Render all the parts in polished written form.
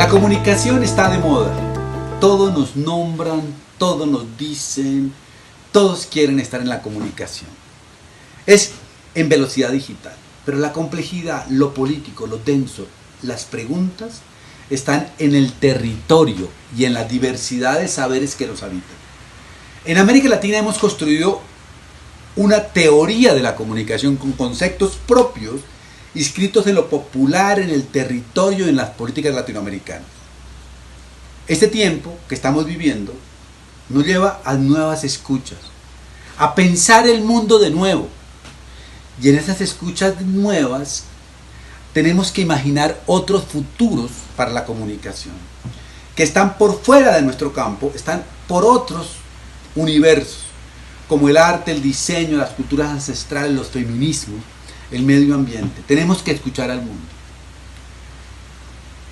La comunicación está de moda. Todos nos nombran, todos nos dicen, todos quieren estar en la comunicación. Es en velocidad digital, pero la complejidad, lo político, lo denso, las preguntas están en el territorio y en la diversidad de saberes que nos habitan. En América Latina hemos construido una teoría de la comunicación con conceptos propios inscritos en lo popular, en el territorio y en las políticas latinoamericanas. Este tiempo que estamos viviendo nos lleva a nuevas escuchas, a pensar el mundo de nuevo. Y en esas escuchas nuevas tenemos que imaginar otros futuros para la comunicación, que están por fuera de nuestro campo, están por otros universos, como el arte, el diseño, las culturas ancestrales, los feminismos, el medio ambiente. Tenemos que escuchar al mundo.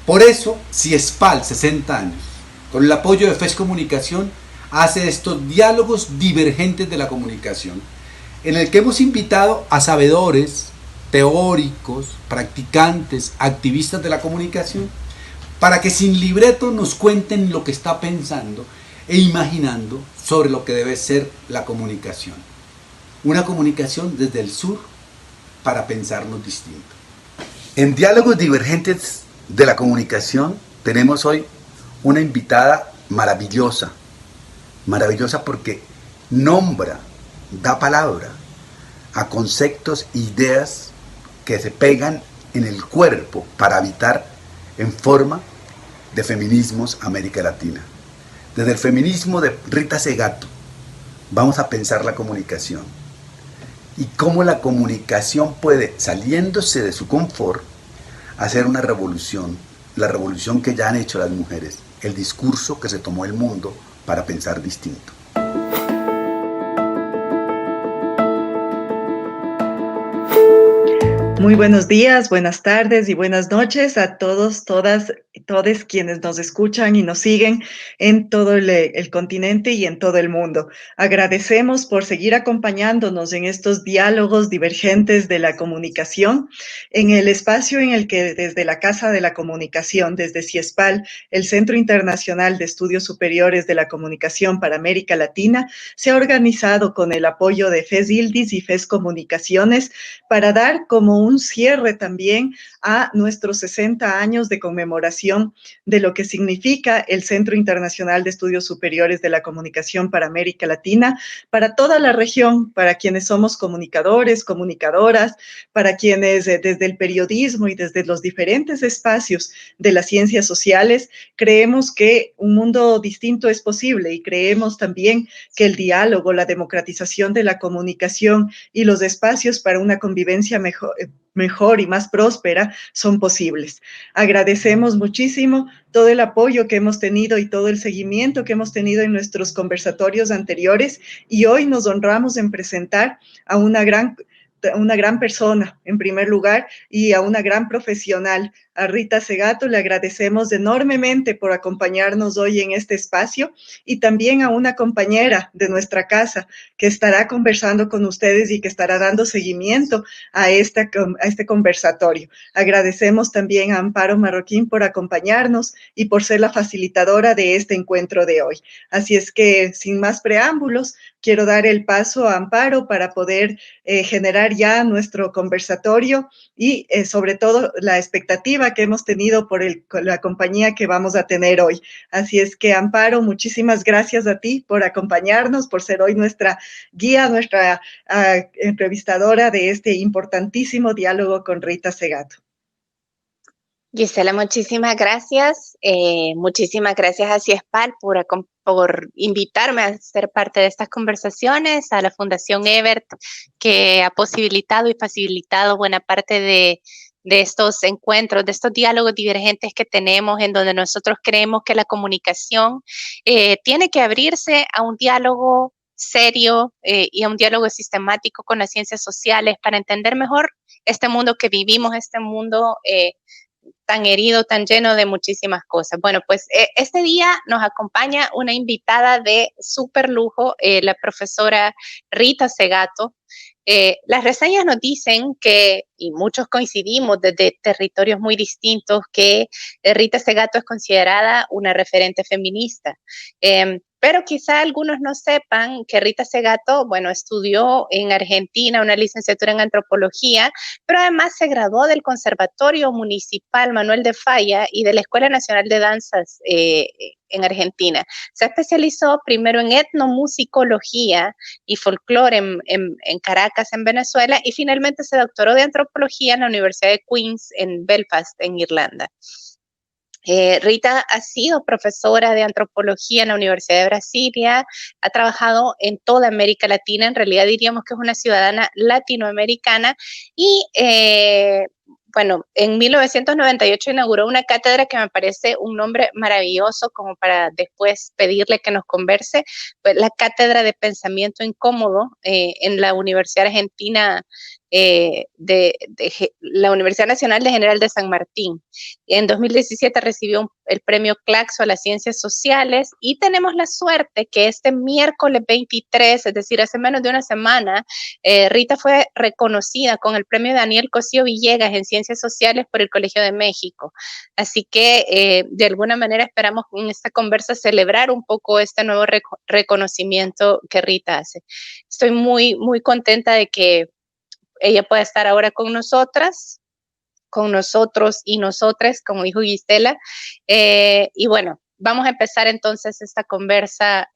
Por eso, CIESPAL, 60 años, con el apoyo de FES Comunicación, hace estos diálogos divergentes de la comunicación, en el que hemos invitado a sabedores, teóricos, practicantes, activistas de la comunicación, para que sin libreto nos cuenten lo que está pensando e imaginando sobre lo que debe ser la comunicación. Una comunicación desde el sur para pensarnos distinto. En Diálogos Divergentes de la Comunicación tenemos hoy una invitada maravillosa, maravillosa porque nombra, da palabra a conceptos, ideas que se pegan en el cuerpo para habitar en forma de feminismos América Latina. Desde el feminismo de Rita Segato vamos a pensar la comunicación y cómo la comunicación puede, saliéndose de su confort, hacer una revolución, la revolución que ya han hecho las mujeres, el discurso que se tomó el mundo para pensar distinto. Muy buenos días, buenas tardes y buenas noches a todos, todas y todes quienes nos escuchan y nos siguen en todo el continente y en todo el mundo. Agradecemos por seguir acompañándonos en estos diálogos divergentes de la comunicación, en el espacio en el que desde la Casa de la Comunicación, desde CIESPAL, el Centro Internacional de Estudios Superiores de la Comunicación para América Latina, se ha organizado con el apoyo de FES ILDIS y FES Comunicaciones para dar como un cierre también a nuestros 60 años de conmemoración de lo que significa el Centro Internacional de Estudios Superiores de la Comunicación para América Latina, para toda la región, para quienes somos comunicadores, comunicadoras, para quienes desde el periodismo y desde los diferentes espacios de las ciencias sociales creemos que un mundo distinto es posible y creemos también que el diálogo, la democratización de la comunicación y los espacios para una convivencia mejor y más próspera son posibles. Agradecemos muchísimo todo el apoyo que hemos tenido y todo el seguimiento que hemos tenido en nuestros conversatorios anteriores y hoy nos honramos en presentar a una gran persona, en primer lugar, y a una gran profesional. A Rita Segato le agradecemos enormemente por acompañarnos hoy en este espacio y también a una compañera de nuestra casa que estará conversando con ustedes y que estará dando seguimiento a este conversatorio. Agradecemos también a Amparo Marroquín por acompañarnos y por ser la facilitadora de este encuentro de hoy. Así es que, sin más preámbulos, quiero dar el paso a Amparo para poder generar ya nuestro conversatorio y sobre todo la expectativa que hemos tenido por la compañía que vamos a tener hoy. Así es que, Amparo, muchísimas gracias a ti por acompañarnos, por ser hoy nuestra guía, nuestra entrevistadora de este importantísimo diálogo con Rita Segato. Gisela, muchísimas gracias. Muchísimas gracias a CIESPAL por invitarme a ser parte de estas conversaciones, a la Fundación Ebert, que ha posibilitado y facilitado buena parte de estos encuentros, de estos diálogos divergentes que tenemos, en donde nosotros creemos que la comunicación tiene que abrirse a un diálogo serio y a un diálogo sistemático con las ciencias sociales para entender mejor este mundo que vivimos, este mundo tan herido, tan lleno de muchísimas cosas. Bueno, pues este día nos acompaña una invitada de súper lujo, la profesora Rita Segato. Las reseñas nos dicen que, y muchos coincidimos desde territorios muy distintos, que Rita Segato es considerada una referente feminista. Pero quizá algunos no sepan que Rita Segato, bueno, estudió en Argentina una licenciatura en antropología, pero además se graduó del Conservatorio Municipal Manuel de Falla y de la Escuela Nacional de Danzas en Argentina. Se especializó primero en etnomusicología y folclore en Caracas, en Venezuela, y finalmente se doctoró de antropología en la Universidad de Queen's en Belfast, en Irlanda. Rita ha sido profesora de antropología en la Universidad de Brasilia, ha trabajado en toda América Latina, en realidad diríamos que es una ciudadana latinoamericana y bueno, en 1998 inauguró una cátedra que me parece un nombre maravilloso como para después pedirle que nos converse, pues la Cátedra de Pensamiento Incómodo en la Universidad Argentina de la Universidad Nacional de General de San Martín. En 2017 recibió el premio Claxo a las Ciencias Sociales y tenemos la suerte que este miércoles 23, es decir, hace menos de una semana, Rita fue reconocida con el premio Daniel Cosío Villegas en Ciencias Sociales por el Colegio de México. Así que de alguna manera esperamos en esta conversa celebrar un poco este nuevo reconocimiento que Rita hace. Estoy muy, muy contenta de que ella pueda estar ahora con nosotras, con nosotros y nosotras, como dijo Gisela. Y bueno, vamos a empezar entonces esta conversa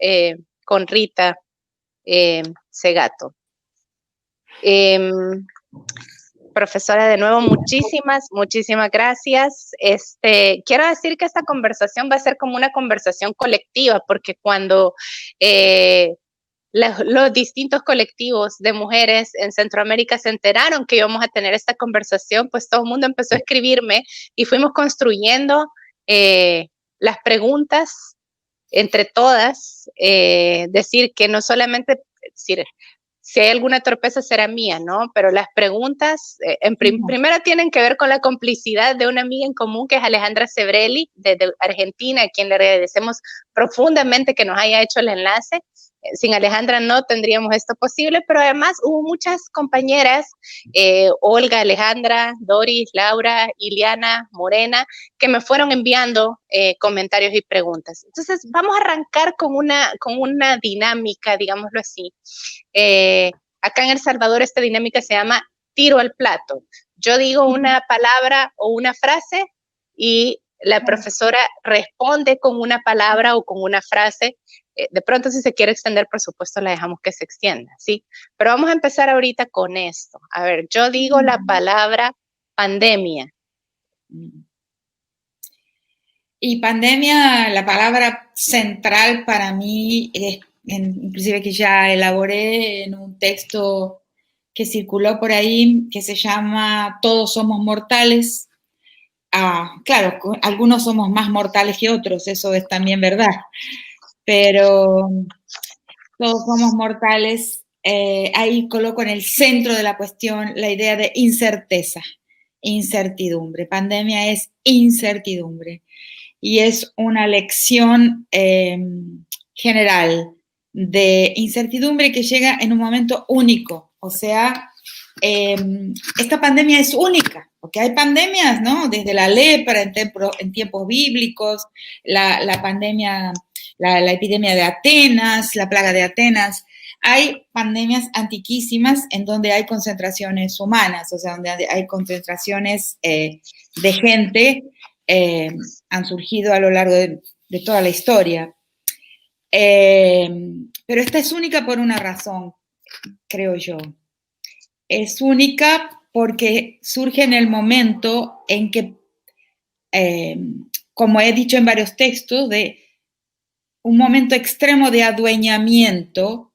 con Rita Segato. Profesora, de nuevo, muchísimas gracias. Quiero decir que esta conversación va a ser como una conversación colectiva, porque cuando los distintos colectivos de mujeres en Centroamérica se enteraron que íbamos a tener esta conversación, pues todo el mundo empezó a escribirme y fuimos construyendo las preguntas entre todas, decir que no solamente, decir, si hay alguna torpeza será mía, ¿no? Pero las preguntas, primero tienen que ver con la complicidad de una amiga en común que es Alejandra Sebrelli, desde Argentina, a quien le agradecemos profundamente que nos haya hecho el enlace. Sin Alejandra no tendríamos esto posible, pero además hubo muchas compañeras, Olga, Alejandra, Doris, Laura, Iliana, Morena, que me fueron enviando comentarios y preguntas. Entonces, vamos a arrancar con una dinámica, digámoslo así. Acá en El Salvador esta dinámica se llama tiro al plato. Yo digo una palabra o una frase y la profesora responde con una palabra o con una frase. De pronto, si se quiere extender, por supuesto, la dejamos que se extienda, ¿sí? Pero vamos a empezar ahorita con esto. A ver, yo digo la palabra pandemia. Y pandemia, la palabra central para mí, inclusive que ya elaboré en un texto que circuló por ahí, que se llama Todos somos mortales. Claro, algunos somos más mortales que otros, eso es también verdad. Pero todos somos mortales, ahí coloco en el centro de la cuestión la idea de incerteza, incertidumbre. Pandemia es incertidumbre y es una lección general de incertidumbre que llega en un momento único. O sea, esta pandemia es única, porque hay pandemias, ¿no? Desde la lepra en tiempos bíblicos, la pandemia... La epidemia de Atenas, la plaga de Atenas. Hay pandemias antiquísimas en donde hay concentraciones humanas, o sea, donde hay concentraciones de gente, han surgido a lo largo de toda la historia. Pero esta es única por una razón, creo yo. Es única porque surge en el momento en que, como he dicho en varios textos, de un momento extremo de adueñamiento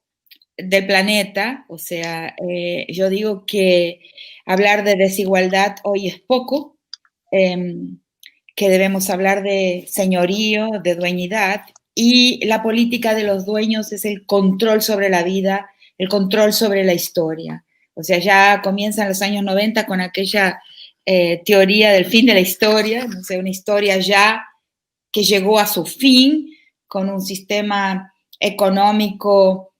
del planeta, o sea, yo digo que hablar de desigualdad hoy es poco, que debemos hablar de señorío, de dueñidad, y la política de los dueños es el control sobre la vida, el control sobre la historia. O sea, ya comienzan los años 90 con aquella teoría del fin de la historia, no sé, una historia ya que llegó a su fin, con un sistema económico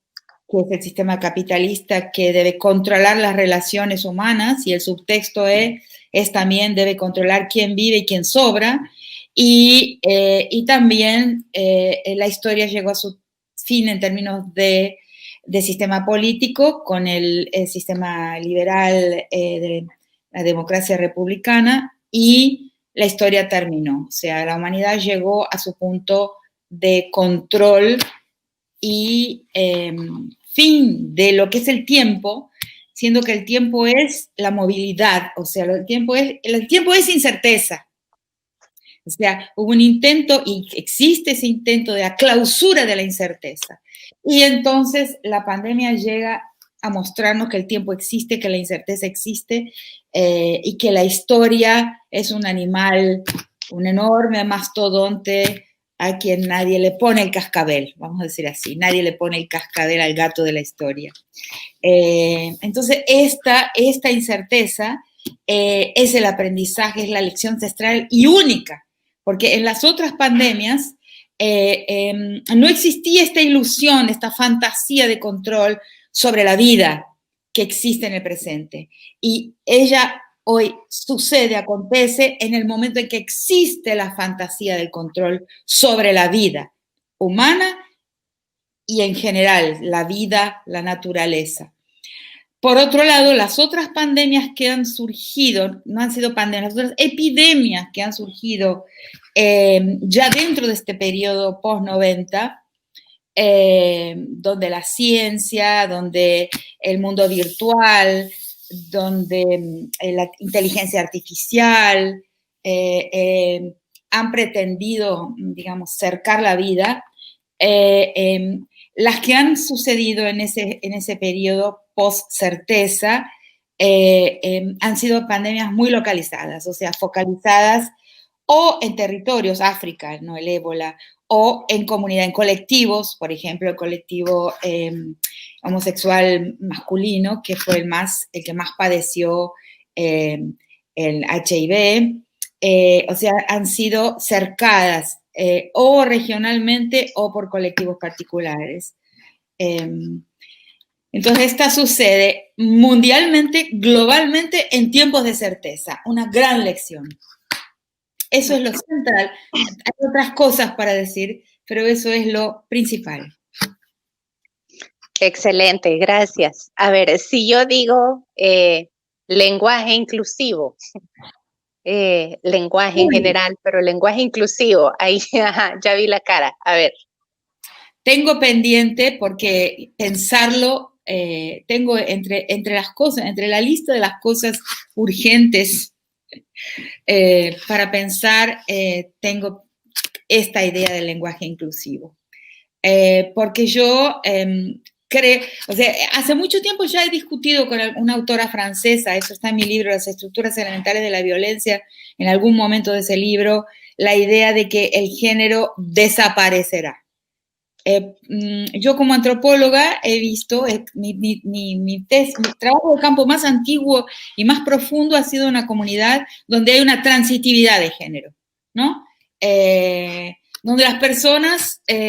que es el sistema capitalista que debe controlar las relaciones humanas, y el subtexto es también debe controlar quién vive y quién sobra, y también la historia llegó a su fin en términos de sistema político con el sistema liberal de la democracia republicana, y la historia terminó. O sea, la humanidad llegó a su punto de control y fin de lo que es el tiempo, siendo que el tiempo es la movilidad, o sea, el tiempo es incerteza. O sea, hubo un intento y existe ese intento de la clausura de la incerteza. Y entonces la pandemia llega a mostrarnos que el tiempo existe, que la incerteza existe, y que la historia es un animal, un enorme mastodonte a quien nadie le pone el cascabel, vamos a decir así, nadie le pone el cascabel al gato de la historia. Entonces, esta incerteza es el aprendizaje, es la lección ancestral y única, porque en las otras pandemias no existía esta ilusión, esta fantasía de control sobre la vida que existe en el presente. Y ella hoy sucede, acontece en el momento en que existe la fantasía del control sobre la vida humana y en general la vida, la naturaleza. Por otro lado, las otras pandemias que han surgido, no han sido pandemias, las otras epidemias que han surgido ya dentro de este periodo post-90, donde la ciencia, donde el mundo virtual, donde la inteligencia artificial han pretendido, digamos, cercar la vida, las que han sucedido en ese periodo post-certeza han sido pandemias muy localizadas, o sea, focalizadas o en territorios, África, no el ébola, o en comunidad, en colectivos, por ejemplo, el colectivo homosexual masculino, que fue el que más padeció el HIV, o sea, han sido cercadas o regionalmente o por colectivos particulares. Entonces, esta sucede mundialmente, globalmente, en tiempos de certeza, una gran lección. Eso es lo central. Hay otras cosas para decir, pero eso es lo principal. Excelente, gracias. A ver, si yo digo lenguaje inclusivo, lenguaje en general, pero lenguaje inclusivo, ahí ya vi la cara. A ver. Tengo pendiente porque pensarlo, tengo entre las cosas, entre la lista de las cosas urgentes para pensar, tengo esta idea del lenguaje inclusivo. Porque yo creo, o sea, hace mucho tiempo ya he discutido con una autora francesa, eso está en mi libro, Las estructuras elementales de la violencia, en algún momento de ese libro, la idea de que el género desaparecerá. Yo como antropóloga he visto, mi trabajo de campo más antiguo y más profundo ha sido una comunidad donde hay una transitividad de género, ¿no? Donde las personas, las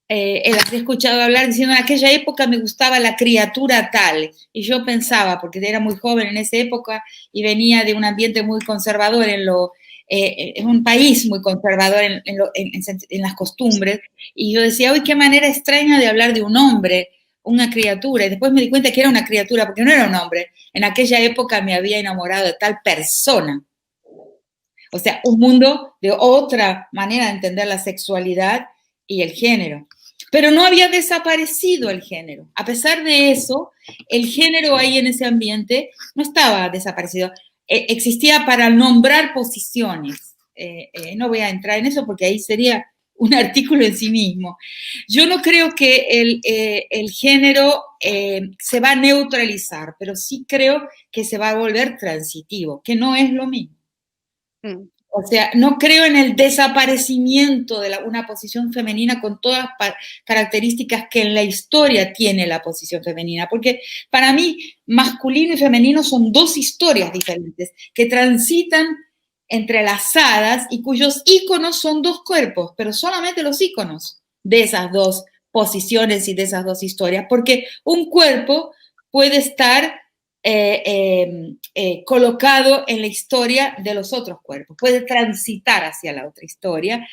he escuchado hablar diciendo, en aquella época me gustaba la criatura tal, y yo pensaba, porque era muy joven en esa época y venía de un ambiente muy conservador es un país muy conservador en las costumbres, y yo decía, uy, qué manera extraña de hablar de un hombre, una criatura, y después me di cuenta que era una criatura, porque no era un hombre. En aquella época me había enamorado de tal persona. O sea, un mundo de otra manera de entender la sexualidad y el género. Pero no había desaparecido el género. A pesar de eso, el género ahí en ese ambiente no estaba desaparecido. Existía para nombrar posiciones. No voy a entrar en eso porque ahí sería un artículo en sí mismo. Yo no creo que el género se va a neutralizar, pero sí creo que se va a volver transitivo, que no es lo mismo. O sea, no creo en el desaparecimiento de una posición femenina con todas las características que en la historia tiene la posición femenina, porque para mí masculino y femenino son dos historias diferentes que transitan entrelazadas y cuyos íconos son dos cuerpos, pero solamente los íconos de esas dos posiciones y de esas dos historias, porque un cuerpo puede estar colocado en la historia de los otros cuerpos, puede transitar hacia la otra historia,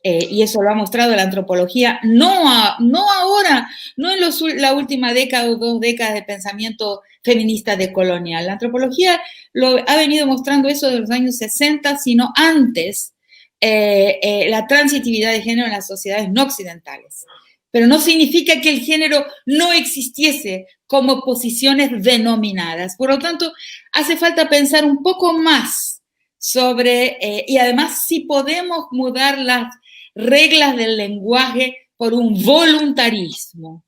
y eso lo ha mostrado la antropología, no ahora, no en la última década o 2 décadas de pensamiento feminista decolonial. La antropología lo ha venido mostrando eso de los años 60, sino antes, la transitividad de género en las sociedades no occidentales. Pero no significa que el género no existiese como posiciones denominadas. Por lo tanto, hace falta pensar un poco más sobre, y además si podemos mudar las reglas del lenguaje por un voluntarismo.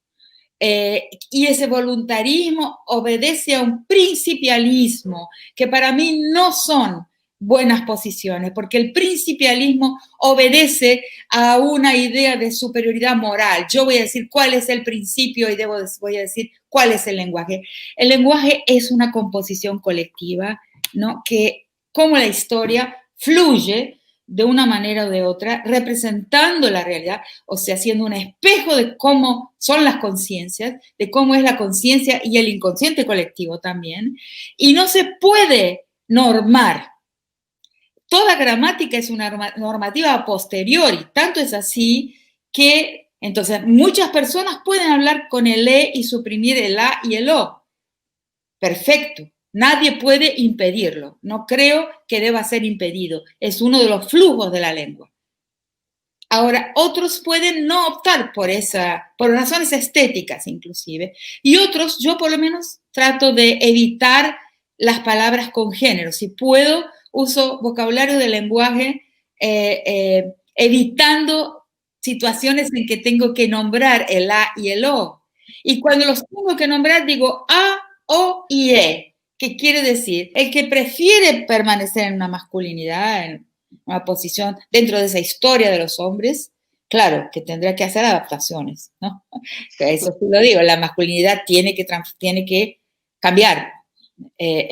Y ese voluntarismo obedece a un principialismo que para mí no son buenas posiciones, porque el principialismo obedece a una idea de superioridad moral. Yo voy a decir cuál es el principio y voy a decir cuál es el lenguaje. El lenguaje es una composición colectiva, ¿no? Que, como la historia, fluye de una manera o de otra, representando la realidad, o sea, siendo un espejo de cómo son las conciencias, de cómo es la conciencia y el inconsciente colectivo también, y no se puede normar. Toda gramática es una normativa a posteriori, tanto es así que, entonces, muchas personas pueden hablar con el E y suprimir el A y el O. Perfecto. Nadie puede impedirlo. No creo que deba ser impedido. Es uno de los flujos de la lengua. Ahora, otros pueden no optar por razones estéticas inclusive. Y otros, yo por lo menos trato de evitar las palabras con género. Si puedo, uso vocabulario de lenguaje evitando situaciones en que tengo que nombrar el A y el O. Y cuando los tengo que nombrar, digo A, O y E. ¿Qué quiere decir? El que prefiere permanecer en una masculinidad, en una posición dentro de esa historia de los hombres, claro, que tendrá que hacer adaptaciones, ¿no? Eso sí lo digo, la masculinidad tiene que cambiar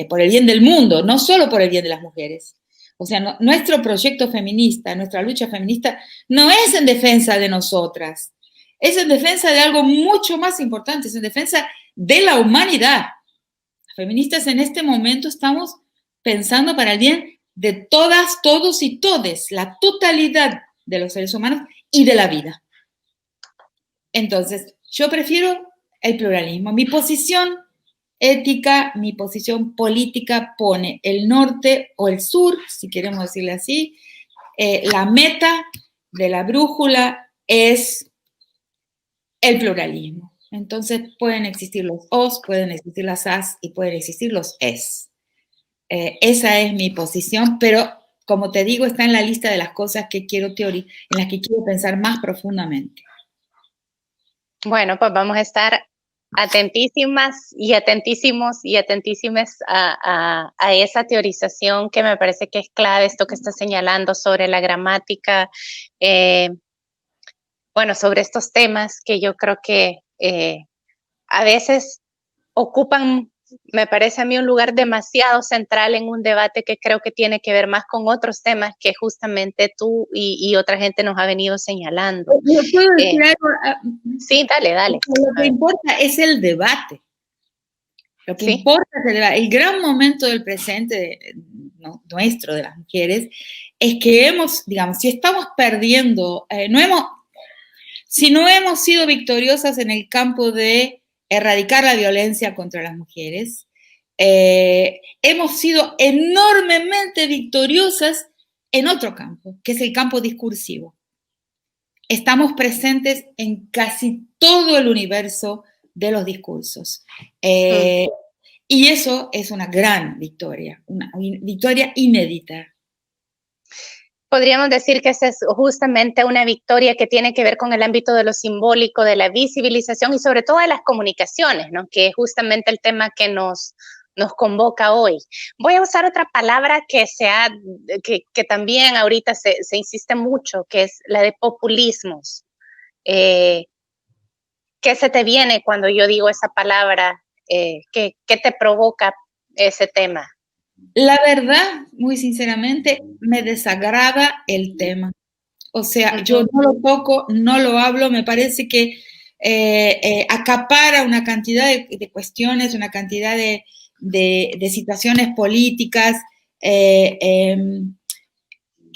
por el bien del mundo, no solo por el bien de las mujeres. O sea, nuestro proyecto feminista, nuestra lucha feminista, no es en defensa de nosotras, es en defensa de algo mucho más importante, es en defensa de la humanidad. Feministas en este momento estamos pensando para el bien de todas, todos y todes, la totalidad de los seres humanos y de la vida. Entonces, yo prefiero el pluralismo. Mi posición ética, mi posición política pone el norte o el sur, si queremos decirle así. La meta de la brújula es el pluralismo. Entonces pueden existir los os, pueden existir las as y pueden existir los es. Esa es mi posición, pero como te digo, está en la lista de las cosas que quiero en las que quiero pensar más profundamente. Bueno, pues vamos a estar atentísimas y atentísimos y atentísimas a esa teorización que me parece que es clave, esto que estás señalando sobre la gramática, bueno, sobre estos temas que yo creo que a veces ocupan, me parece a mí, un lugar demasiado central en un debate que creo que tiene que ver más con otros temas que justamente tú y otra gente nos ha venido señalando. ¿Yo puedo decir algo? Sí, dale. Lo que importa es el debate. Lo que importa es el debate. El gran momento del presente nuestro, de las mujeres, es que digamos, si estamos perdiendo, si no hemos sido victoriosas en el campo de erradicar la violencia contra las mujeres, hemos sido enormemente victoriosas en otro campo, que es el campo discursivo. Estamos presentes en casi todo el universo de los discursos. Y eso es una gran victoria, una victoria inédita. Podríamos decir que esa es justamente una victoria que tiene que ver con el ámbito de lo simbólico, de la visibilización y sobre todo de las comunicaciones, ¿no? Que es justamente el tema que nos convoca hoy. Voy a usar otra palabra que también ahorita se insiste mucho, que es la de populismos. ¿Qué se te viene cuando yo digo esa palabra? ¿Qué te provoca ese tema? La verdad, muy sinceramente, me desagrada el tema. O sea, yo no lo toco, no lo hablo, me parece que acapara una cantidad de cuestiones, una cantidad de situaciones políticas,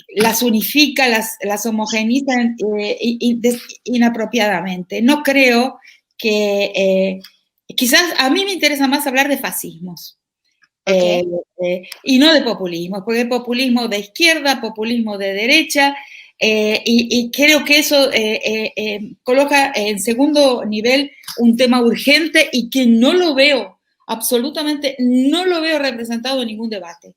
las unifica, las homogeniza inapropiadamente. No creo que, quizás a mí me interesa más hablar de fascismos. Okay. Y no de populismo, porque hay populismo de izquierda, populismo de derecha, y creo que eso coloca en segundo nivel un tema urgente y que no lo veo, absolutamente no lo veo representado en ningún debate.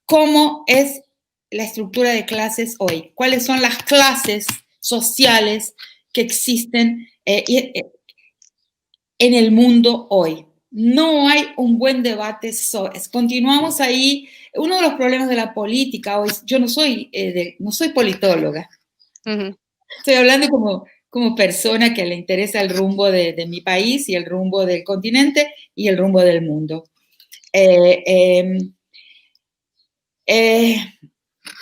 ¿Cómo es la estructura de clases hoy? ¿Cuáles son las clases sociales que existen en el mundo hoy? No hay un buen debate. Continuamos ahí. Uno de los problemas de la política hoy, yo no soy politóloga. Uh-huh. Estoy hablando como persona que le interesa el rumbo de mi país y el rumbo del continente y el rumbo del mundo.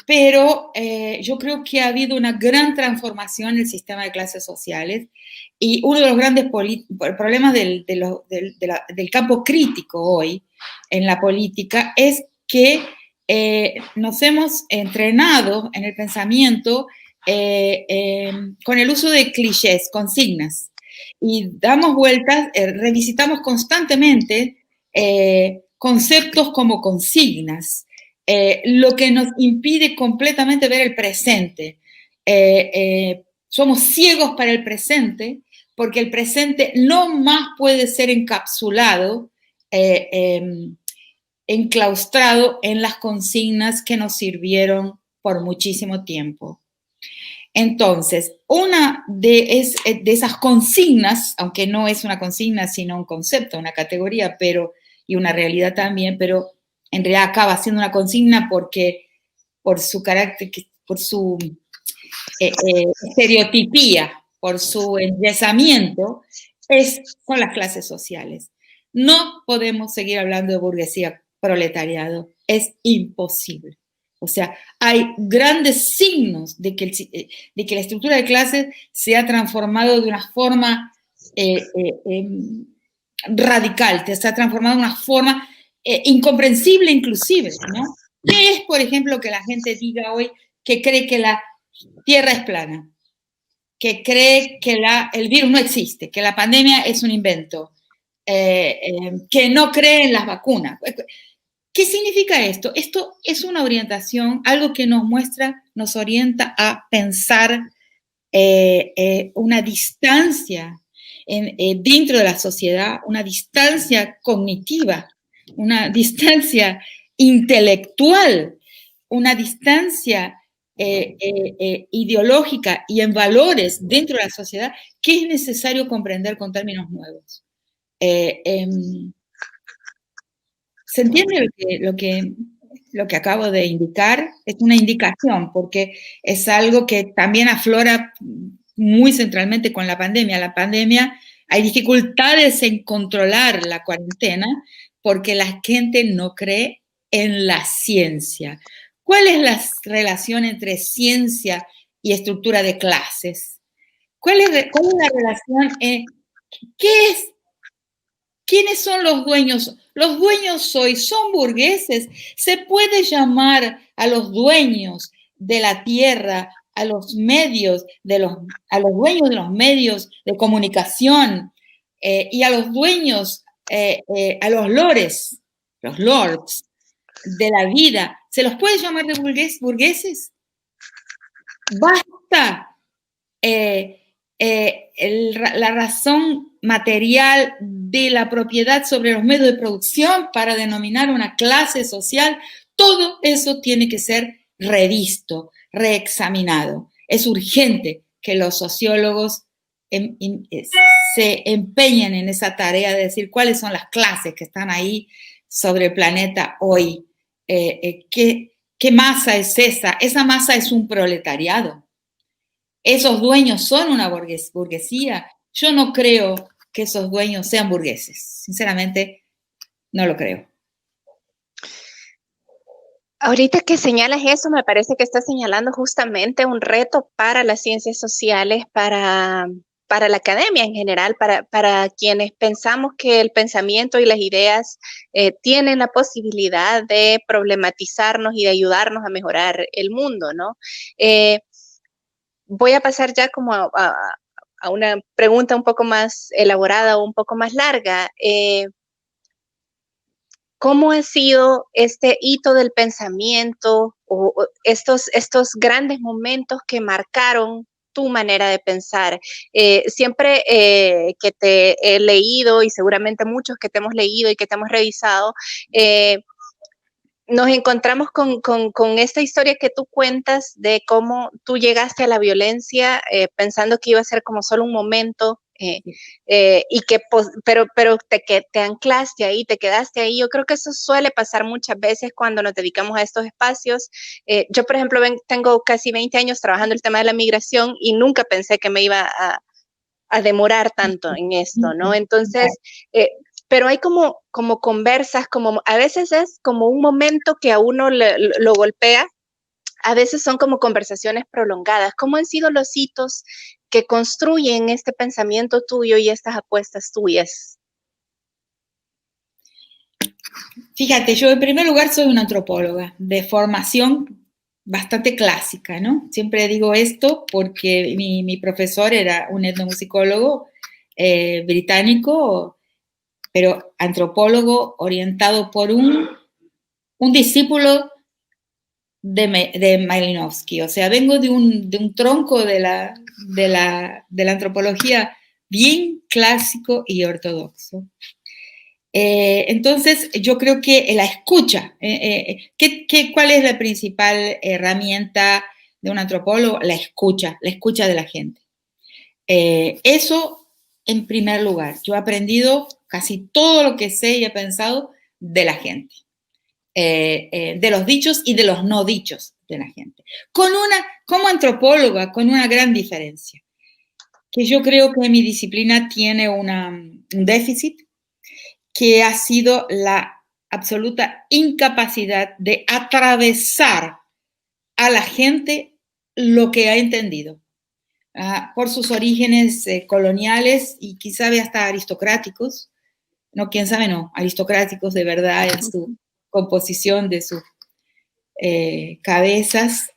Pero yo creo que ha habido una gran transformación en el sistema de clases sociales y uno de los grandes problemas del campo crítico hoy en la política es que nos hemos entrenado en el pensamiento con el uso de clichés, consignas, y damos vueltas, revisitamos constantemente conceptos como consignas. Lo que nos impide completamente ver el presente. Somos ciegos para el presente porque el presente no más puede ser encapsulado, enclaustrado en las consignas que nos sirvieron por muchísimo tiempo. Entonces, una de esas consignas, aunque no es una consigna sino un concepto, una categoría, y una realidad también, pero en realidad acaba siendo una consigna porque por su carácter, por su estereotipía, por su enyesamiento, son las clases sociales. No podemos seguir hablando de burguesía, proletariado, es imposible. O sea, hay grandes signos de que la estructura de clases se ha transformado de una forma radical, se ha transformado de una forma incomprensible inclusive, ¿no? ¿Qué es, por ejemplo, que la gente diga hoy que cree que la Tierra es plana, que cree que el virus no existe, que la pandemia es un invento, que no cree en las vacunas? ¿Qué significa esto? Esto es una orientación, algo que nos orienta a pensar una distancia dentro de la sociedad, una distancia cognitiva, una distancia intelectual, una distancia ideológica y en valores dentro de la sociedad que es necesario comprender con términos nuevos. ¿Se entiende lo que acabo de indicar? Es una indicación porque es algo que también aflora muy centralmente con la pandemia. La pandemia, hay dificultades en controlar la cuarentena porque la gente no cree en la ciencia. ¿Cuál es la relación entre ciencia y estructura de clases? ¿Cuál es la relación? ¿Quiénes son los dueños? Los dueños hoy son burgueses. Se puede llamar a los dueños de la tierra, a los medios, a los dueños de los medios de comunicación y a los dueños, a los lords de la vida. ¿Se los puede llamar de burgueses? Basta la razón material de la propiedad sobre los medios de producción para denominar una clase social. Todo eso tiene que ser revisto, reexaminado. Es urgente que los sociólogos se empeñen en esa tarea de decir cuáles son las clases que están ahí sobre el planeta hoy. ¿Qué masa es esa? Esa masa es un proletariado. Esos dueños son una burguesía. Yo no creo que esos dueños sean burgueses. Sinceramente, no lo creo. Ahorita que señalas eso, me parece que estás señalando justamente un reto para las ciencias sociales, para para la academia en general, para quienes pensamos que el pensamiento y las ideas tienen la posibilidad de problematizarnos y de ayudarnos a mejorar el mundo, ¿no? Voy a pasar ya como a una pregunta un poco más elaborada o un poco más larga. ¿Cómo ha sido este hito del pensamiento o estos grandes momentos que marcaron tu manera de pensar? Siempre que te he leído, y seguramente muchos que te hemos leído y que te hemos revisado, nos encontramos con esta historia que tú cuentas de cómo tú llegaste a la violencia pensando que iba a ser como solo un momento, y que, pero te anclaste ahí, te quedaste ahí. Yo creo que eso suele pasar muchas veces cuando nos dedicamos a estos espacios. Yo, por ejemplo, tengo casi 20 años trabajando el tema de la migración y nunca pensé que me iba a demorar tanto en esto, ¿no? Entonces, pero hay como conversas, como a veces es como un momento que a uno lo golpea, a veces son como conversaciones prolongadas. ¿Cómo han sido los hitos que construyen este pensamiento tuyo y estas apuestas tuyas? Fíjate, yo en primer lugar soy una antropóloga de formación bastante clásica, ¿no? Siempre digo esto porque mi profesor era un etnomusicólogo británico, pero antropólogo orientado por un discípulo de Malinowski. O sea, vengo de un tronco de la antropología bien clásico y ortodoxo. Entonces, yo creo que la escucha, ¿cuál es la principal herramienta de un antropólogo? La escucha de la gente. Eso en primer lugar. Yo he aprendido casi todo lo que sé y he pensado de la gente, de los dichos y de los no dichos de la gente. Como antropóloga, con una gran diferencia, que yo creo que mi disciplina tiene un déficit, que ha sido la absoluta incapacidad de atravesar a la gente lo que ha entendido, por sus orígenes coloniales y quizá hasta aristocráticos, no, quién sabe, no, aristocráticos de verdad en su composición de sus cabezas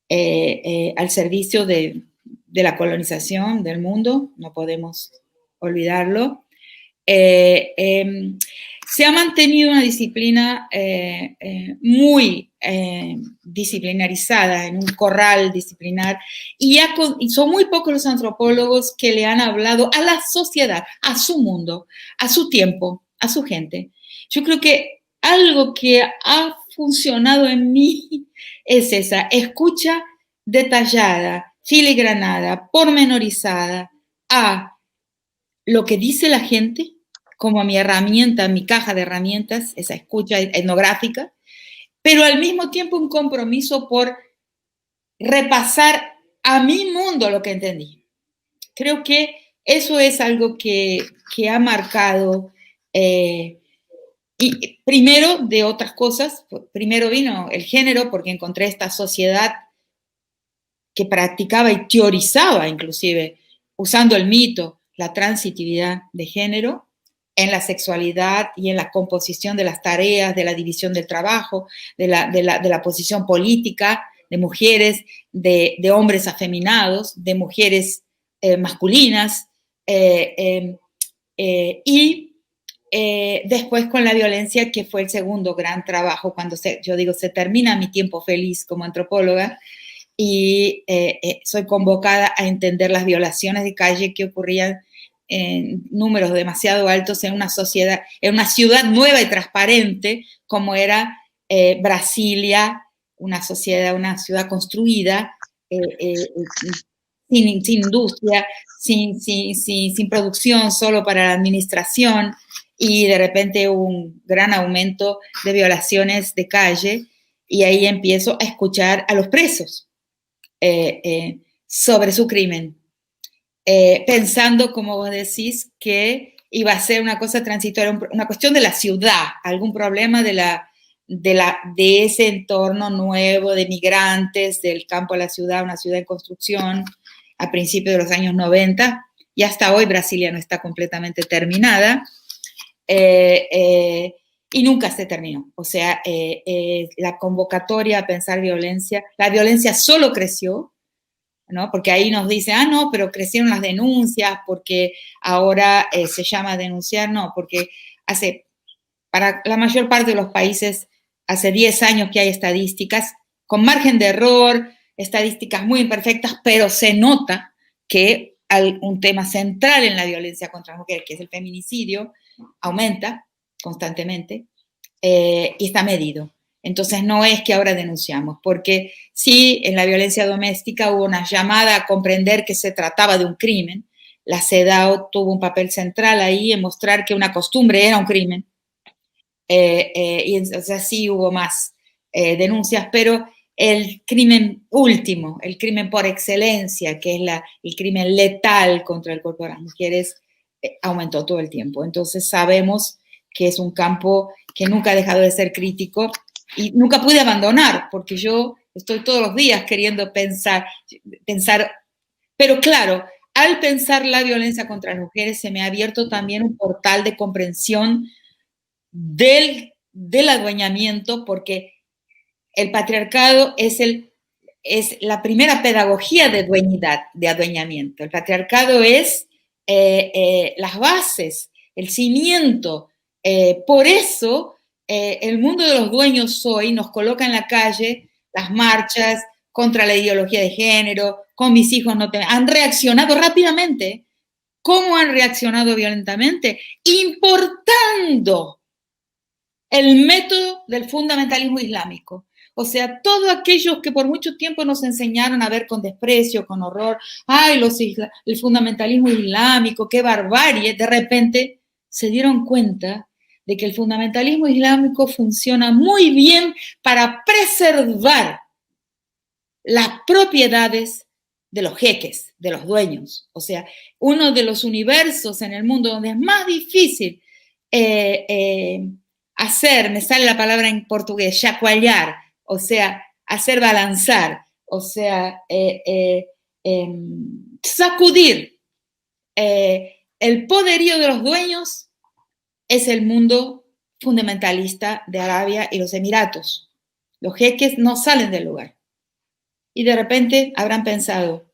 al servicio de la colonización del mundo, no podemos olvidarlo. Se ha mantenido una disciplina muy disciplinarizada, en un corral disciplinar, y son muy pocos los antropólogos que le han hablado a la sociedad, a su mundo, a su tiempo, a su gente. Yo creo que algo que ha funcionado en mí es esa escucha detallada, filigranada, pormenorizada a lo que dice la gente, como a mi herramienta, mi caja de herramientas, esa escucha etnográfica, pero al mismo tiempo un compromiso por repasar a mi mundo lo que entendí. Creo que eso es algo que ha marcado, y primero de otras cosas, primero vino el género, porque encontré esta sociedad que practicaba y teorizaba inclusive, usando el mito, la transitividad de género en la sexualidad y en la composición de las tareas, de la división del trabajo, de la posición política, de mujeres, de hombres afeminados, de mujeres masculinas, y después con la violencia, que fue el segundo gran trabajo, cuando yo digo, se termina mi tiempo feliz como antropóloga, y soy convocada a entender las violaciones de calle que ocurrían en números demasiado altos en una sociedad, en una ciudad nueva y transparente como era Brasilia, una ciudad construida, sin industria, sin producción, solo para la administración, y de repente un gran aumento de violaciones de calle, y ahí empiezo a escuchar a los presos sobre su crimen, pensando, como vos decís, que iba a ser una cosa transitoria, una cuestión de la ciudad, algún problema de ese entorno nuevo de migrantes del campo a la ciudad, una ciudad en construcción a principios de los años 90, y hasta hoy Brasilia no está completamente terminada, y nunca se terminó. O sea, la convocatoria a pensar violencia, la violencia solo creció, ¿no? Porque ahí nos dice, no, pero crecieron las denuncias, porque ahora se llama denunciar, no, porque para la mayor parte de los países, hace 10 años que hay estadísticas, con margen de error, estadísticas muy imperfectas, pero se nota que un tema central en la violencia contra las mujeres, que es el feminicidio, aumenta constantemente y está medido. Entonces no es que ahora denunciamos, porque sí, en la violencia doméstica hubo una llamada a comprender que se trataba de un crimen. La CEDAW tuvo un papel central ahí en mostrar que una costumbre era un crimen. Y entonces sí hubo más denuncias, pero el crimen último, el crimen por excelencia, que es el crimen letal contra el cuerpo de las mujeres, aumentó todo el tiempo. Entonces sabemos que es un campo que nunca ha dejado de ser crítico y nunca pude abandonar, porque yo estoy todos los días queriendo pensar, pero claro, al pensar la violencia contra las mujeres se me ha abierto también un portal de comprensión del adueñamiento, porque el patriarcado es la primera pedagogía de dueñidad, de adueñamiento. El patriarcado es las bases, el cimiento. Por eso el mundo de los dueños hoy nos coloca en la calle, las marchas contra la ideología de género, con mis hijos no te... Han reaccionado rápidamente. ¿Cómo han reaccionado violentamente? Importando el método del fundamentalismo islámico. O sea, todos aquellos que por mucho tiempo nos enseñaron a ver con desprecio, con horror, el fundamentalismo islámico, qué barbarie, de repente se dieron cuenta de que el fundamentalismo islámico funciona muy bien para preservar las propiedades de los jeques, de los dueños. O sea, uno de los universos en el mundo donde es más difícil hacer, me sale la palabra en portugués, chacoalhar, o sea, hacer balanzar, o sea, sacudir el poderío de los dueños, es el mundo fundamentalista de Arabia y los Emiratos. Los jeques no salen del lugar. Y de repente habrán pensado,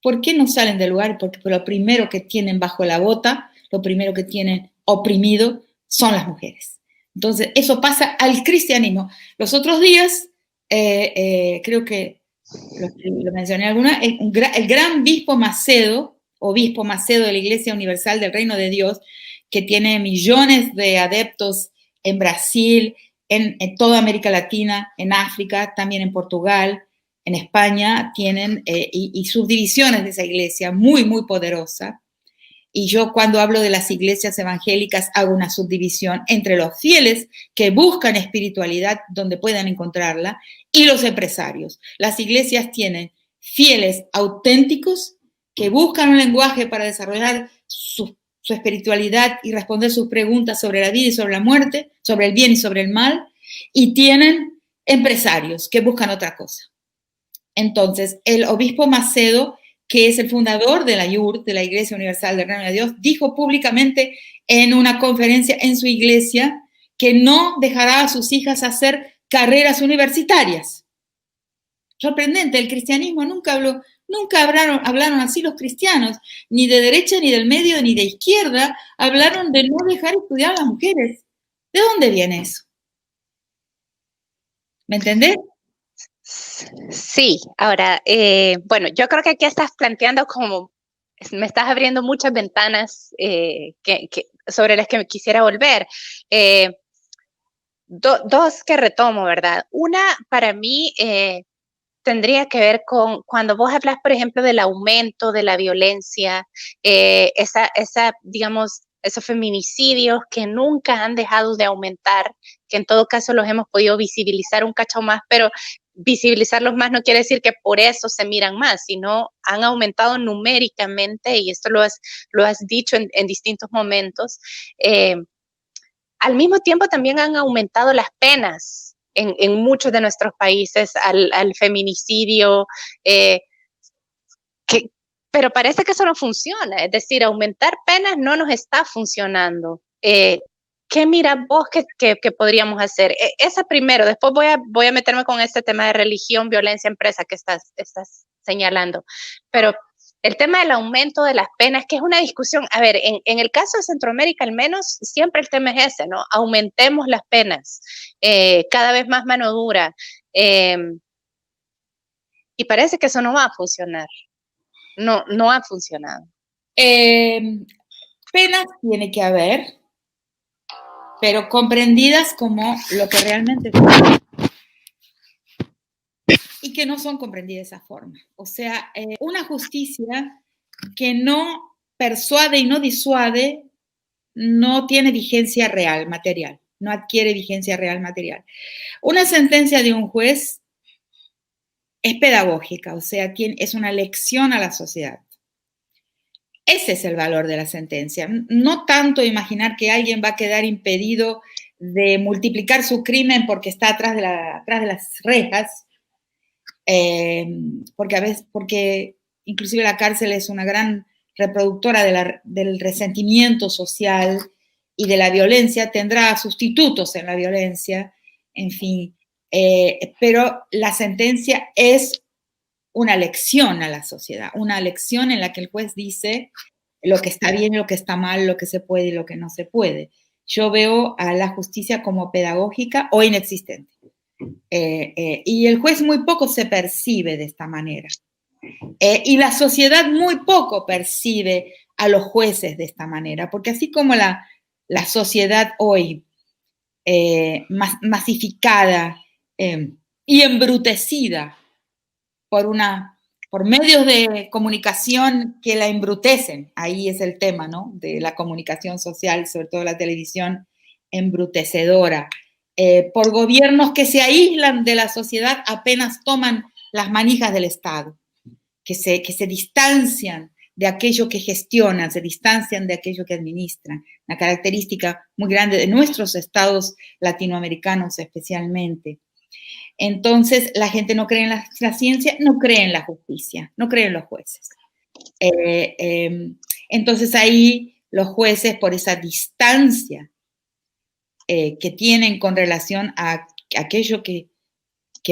¿por qué no salen del lugar? Porque lo primero que tienen bajo la bota, lo primero que tienen oprimido son las mujeres. Entonces, eso pasa al cristianismo. Los otros días, creo que lo mencioné alguna, el gran obispo Macedo de la Iglesia Universal del Reino de Dios, que tiene millones de adeptos en Brasil, en toda América Latina, en África, también en Portugal, en España, tienen y subdivisiones de esa iglesia muy, muy poderosa. Y yo cuando hablo de las iglesias evangélicas hago una subdivisión entre los fieles que buscan espiritualidad donde puedan encontrarla y los empresarios. Las iglesias tienen fieles auténticos que buscan un lenguaje para desarrollar su espiritualidad y responder sus preguntas sobre la vida y sobre la muerte, sobre el bien y sobre el mal, y tienen empresarios que buscan otra cosa. Entonces, el obispo Macedo, que es el fundador de la IUR, de la Iglesia Universal del Reino de Dios, dijo públicamente en una conferencia en su iglesia que no dejará a sus hijas hacer carreras universitarias. Sorprendente, el cristianismo nunca hablaron así los cristianos, ni de derecha, ni del medio, ni de izquierda, hablaron de no dejar estudiar a las mujeres. ¿De dónde viene eso? ¿Me entendés? Sí, ahora, bueno, yo creo que aquí estás planteando me estás abriendo muchas ventanas sobre las que me quisiera volver. Dos que retomo, ¿verdad? Una, para mí, tendría que ver con cuando vos hablas, por ejemplo, del aumento de la violencia, digamos, esos feminicidios que nunca han dejado de aumentar, que en todo caso los hemos podido visibilizar un cacho más, pero visibilizarlos más no quiere decir que por eso se miran más, sino han aumentado numéricamente, y esto lo has dicho en distintos momentos. Al mismo tiempo también han aumentado las penas en muchos de nuestros países al feminicidio, que pero parece que eso no funciona, es decir, aumentar penas no nos está funcionando. ¿Qué miras vos que podríamos hacer? Esa primero, después voy a meterme con este tema de religión, violencia, empresa que estás señalando, pero el tema del aumento de las penas, que es una discusión, a ver, en el caso de Centroamérica al menos, siempre el tema es ese, ¿no? Aumentemos las penas, cada vez más mano dura, y parece que eso no va a funcionar. No ha funcionado. Penas tiene que haber, pero comprendidas como lo que realmente son y que no son comprendidas de esa forma. O sea, una justicia que no persuade y no disuade no tiene vigencia real, material, no adquiere vigencia real, material. Una sentencia de un juez es pedagógica, o sea, es una lección a la sociedad. Ese es el valor de la sentencia. No tanto imaginar que alguien va a quedar impedido de multiplicar su crimen porque está atrás de las rejas, porque inclusive la cárcel es una gran reproductora del resentimiento social y de la violencia, tendrá sustitutos en la violencia, en fin, pero la sentencia es una lección a la sociedad, una lección en la que el juez dice lo que está bien, lo que está mal, lo que se puede y lo que no se puede. Yo veo a la justicia como pedagógica o inexistente. Y el juez muy poco se percibe de esta manera. Y la sociedad muy poco percibe a los jueces de esta manera, porque así como la sociedad hoy masificada y embrutecida por medios de comunicación que la embrutecen, ahí es el tema, ¿no? De la comunicación social, sobre todo la televisión embrutecedora, por gobiernos que se aíslan de la sociedad apenas toman las manijas del Estado, que se distancian de aquello que gestionan, se distancian de aquello que administran. Una característica muy grande de nuestros estados latinoamericanos especialmente. Entonces, la gente no cree en la ciencia, no cree en la justicia, no cree en los jueces. Entonces, ahí los jueces, por esa distancia que tienen con relación a aquello que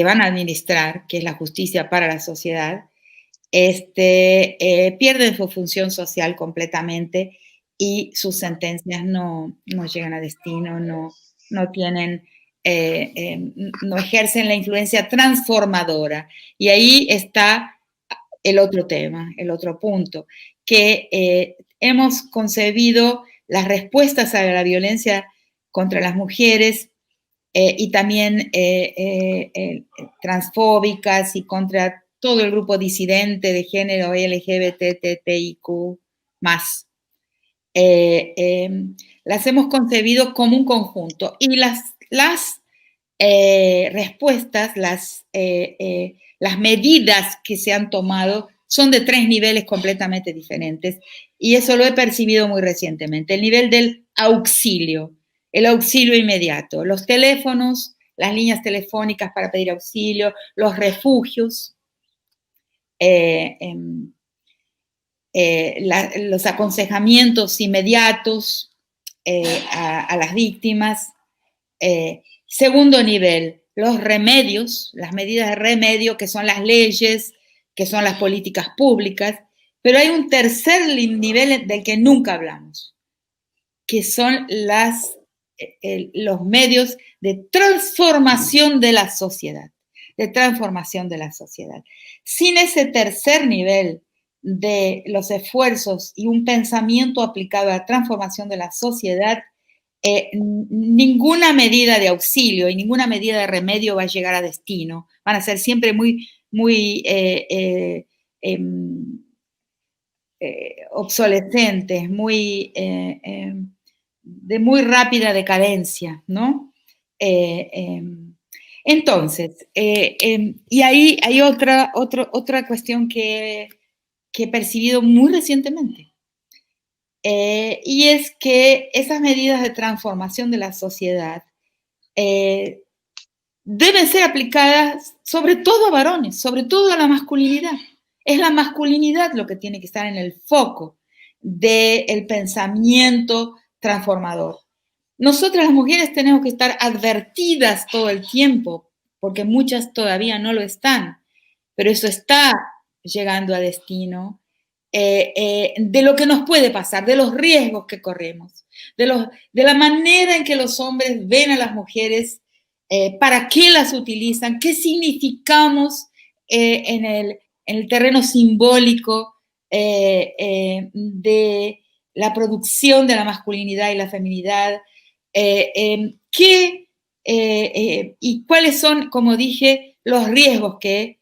van a administrar, que es la justicia para la sociedad, pierden su función social completamente y sus sentencias no llegan a destino, no tienen... no ejercen la influencia transformadora. Y ahí está el otro tema, el otro punto, que hemos concebido las respuestas a la violencia contra las mujeres y también transfóbicas y contra todo el grupo disidente de género LGBTTIQ+. Las hemos concebido como un conjunto y las respuestas, las medidas que se han tomado son de 3 niveles completamente diferentes y eso lo he percibido muy recientemente. El nivel del auxilio, el auxilio inmediato, los teléfonos, las líneas telefónicas para pedir auxilio, los refugios, los aconsejamientos inmediatos a las víctimas. Segundo nivel, los remedios, las medidas de remedio, que son las leyes, que son las políticas públicas, pero hay un tercer nivel del que nunca hablamos, que son los medios de transformación de la sociedad, Sin ese tercer nivel de los esfuerzos y un pensamiento aplicado a la transformación de la sociedad, ninguna medida de auxilio y ninguna medida de remedio va a llegar a destino. Van a ser siempre muy obsolescentes, de muy rápida decadencia, ¿no? Entonces, y ahí hay otra cuestión que he percibido muy recientemente. Y es que esas medidas de transformación de la sociedad deben ser aplicadas sobre todo a varones, sobre todo a la masculinidad. es la masculinidad lo que tiene que estar en el foco del pensamiento transformador. Nosotras las mujeres tenemos que estar advertidas todo el tiempo, porque muchas todavía no lo están, pero eso está llegando a destino, de lo que nos puede pasar, de los riesgos que corremos, de la manera en que los hombres ven a las mujeres, para qué las utilizan, qué significamos en el terreno simbólico de la producción de la masculinidad y la feminidad, y cuáles son, como dije, los riesgos que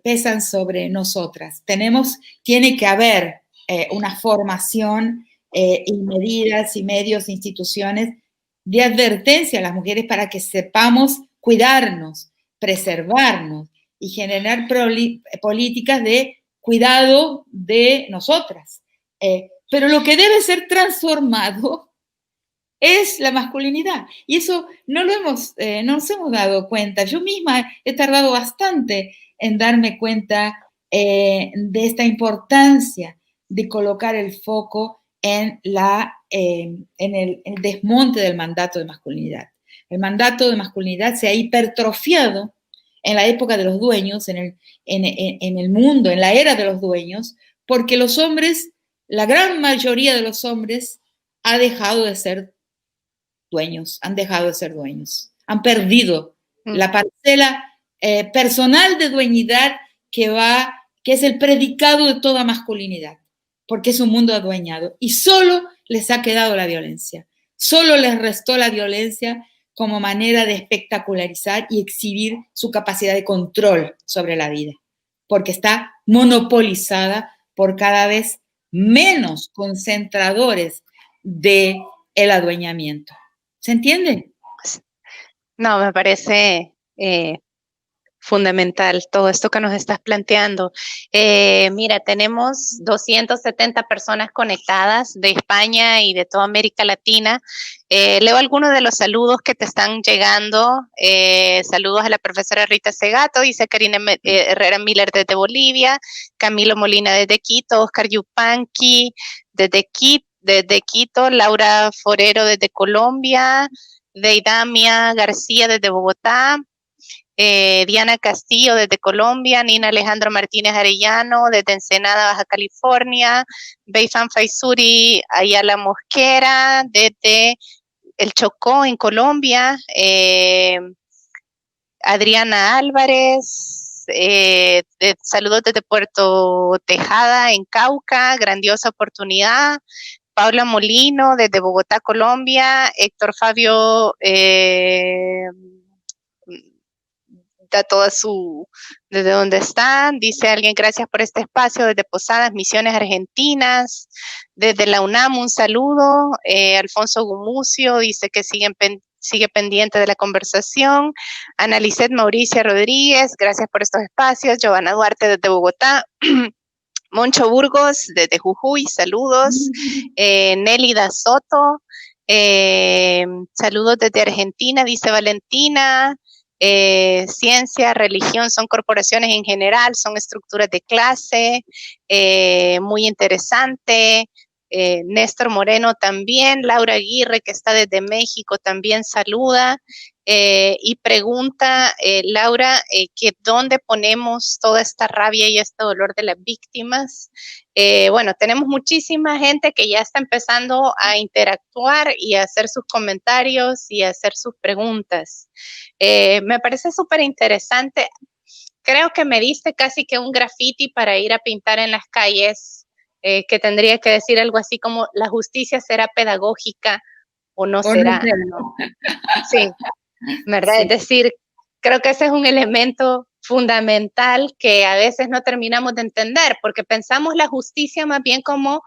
pesan sobre nosotras. Tiene que haber una formación y medidas y medios, instituciones de advertencia a las mujeres para que sepamos cuidarnos, preservarnos y generar políticas de cuidado de nosotras. Pero lo que debe ser transformado es la masculinidad. Y eso no nos hemos dado cuenta. Yo misma he tardado bastante en darme cuenta de esta importancia de colocar el foco en el desmonte del mandato de masculinidad. El mandato de masculinidad se ha hipertrofiado en la época de los dueños, en el mundo, en la era de los dueños, porque los hombres, la gran mayoría de los hombres, han dejado de ser dueños, han perdido la parcela personal de dueñidad que es el predicado de toda masculinidad, porque es un mundo adueñado, y solo les ha quedado la violencia, solo les restó la violencia como manera de espectacularizar y exhibir su capacidad de control sobre la vida, porque está monopolizada por cada vez menos concentradores del adueñamiento. ¿Se entiende? No, me parece fundamental todo esto que nos estás planteando. Mira, tenemos 270 personas conectadas de España y de toda América Latina. Leo algunos de los saludos que te están llegando. Saludos a la profesora Rita Segato, dice Karina Herrera Miller desde Bolivia, Camilo Molina desde Quito, Oscar Yupanqui desde Quito, Laura Forero desde Colombia, Deidamia García desde Bogotá, Diana Castillo desde Colombia, Nina Alejandro Martínez Arellano desde Ensenada, Baja California, Beifan Faisuri Ayala Mosquera desde El Chocó en Colombia, Adriana Álvarez, saludos desde Puerto Tejada en Cauca, grandiosa oportunidad. Paula Molino desde Bogotá, Colombia, Héctor Fabio da toda desde donde están, dice alguien, gracias por este espacio, desde Posadas, Misiones Argentinas, desde la UNAM, un saludo. Alfonso Gumucio dice que sigue pendiente de la conversación. Ana Lisset Mauricia Rodríguez, gracias por estos espacios. Giovanna Duarte desde Bogotá. Moncho Burgos desde Jujuy, saludos. Nélida Soto, saludos desde Argentina, dice Valentina. Ciencia, religión son corporaciones en general, son estructuras de clase, muy interesante. Néstor Moreno también, Laura Aguirre, que está desde México, también saluda y pregunta, Laura, que dónde ponemos toda esta rabia y este dolor de las víctimas. Bueno, tenemos muchísima gente que ya está empezando a interactuar y a hacer sus comentarios y a hacer sus preguntas. Me parece súper interesante. Creo que me diste casi que un graffiti para ir a pintar en las calles, que tendría que decir algo así como, ¿la justicia será pedagógica o no será? No. Sí, ¿verdad? Sí. Es decir, creo que ese es un elemento fundamental que a veces no terminamos de entender, porque pensamos la justicia más bien como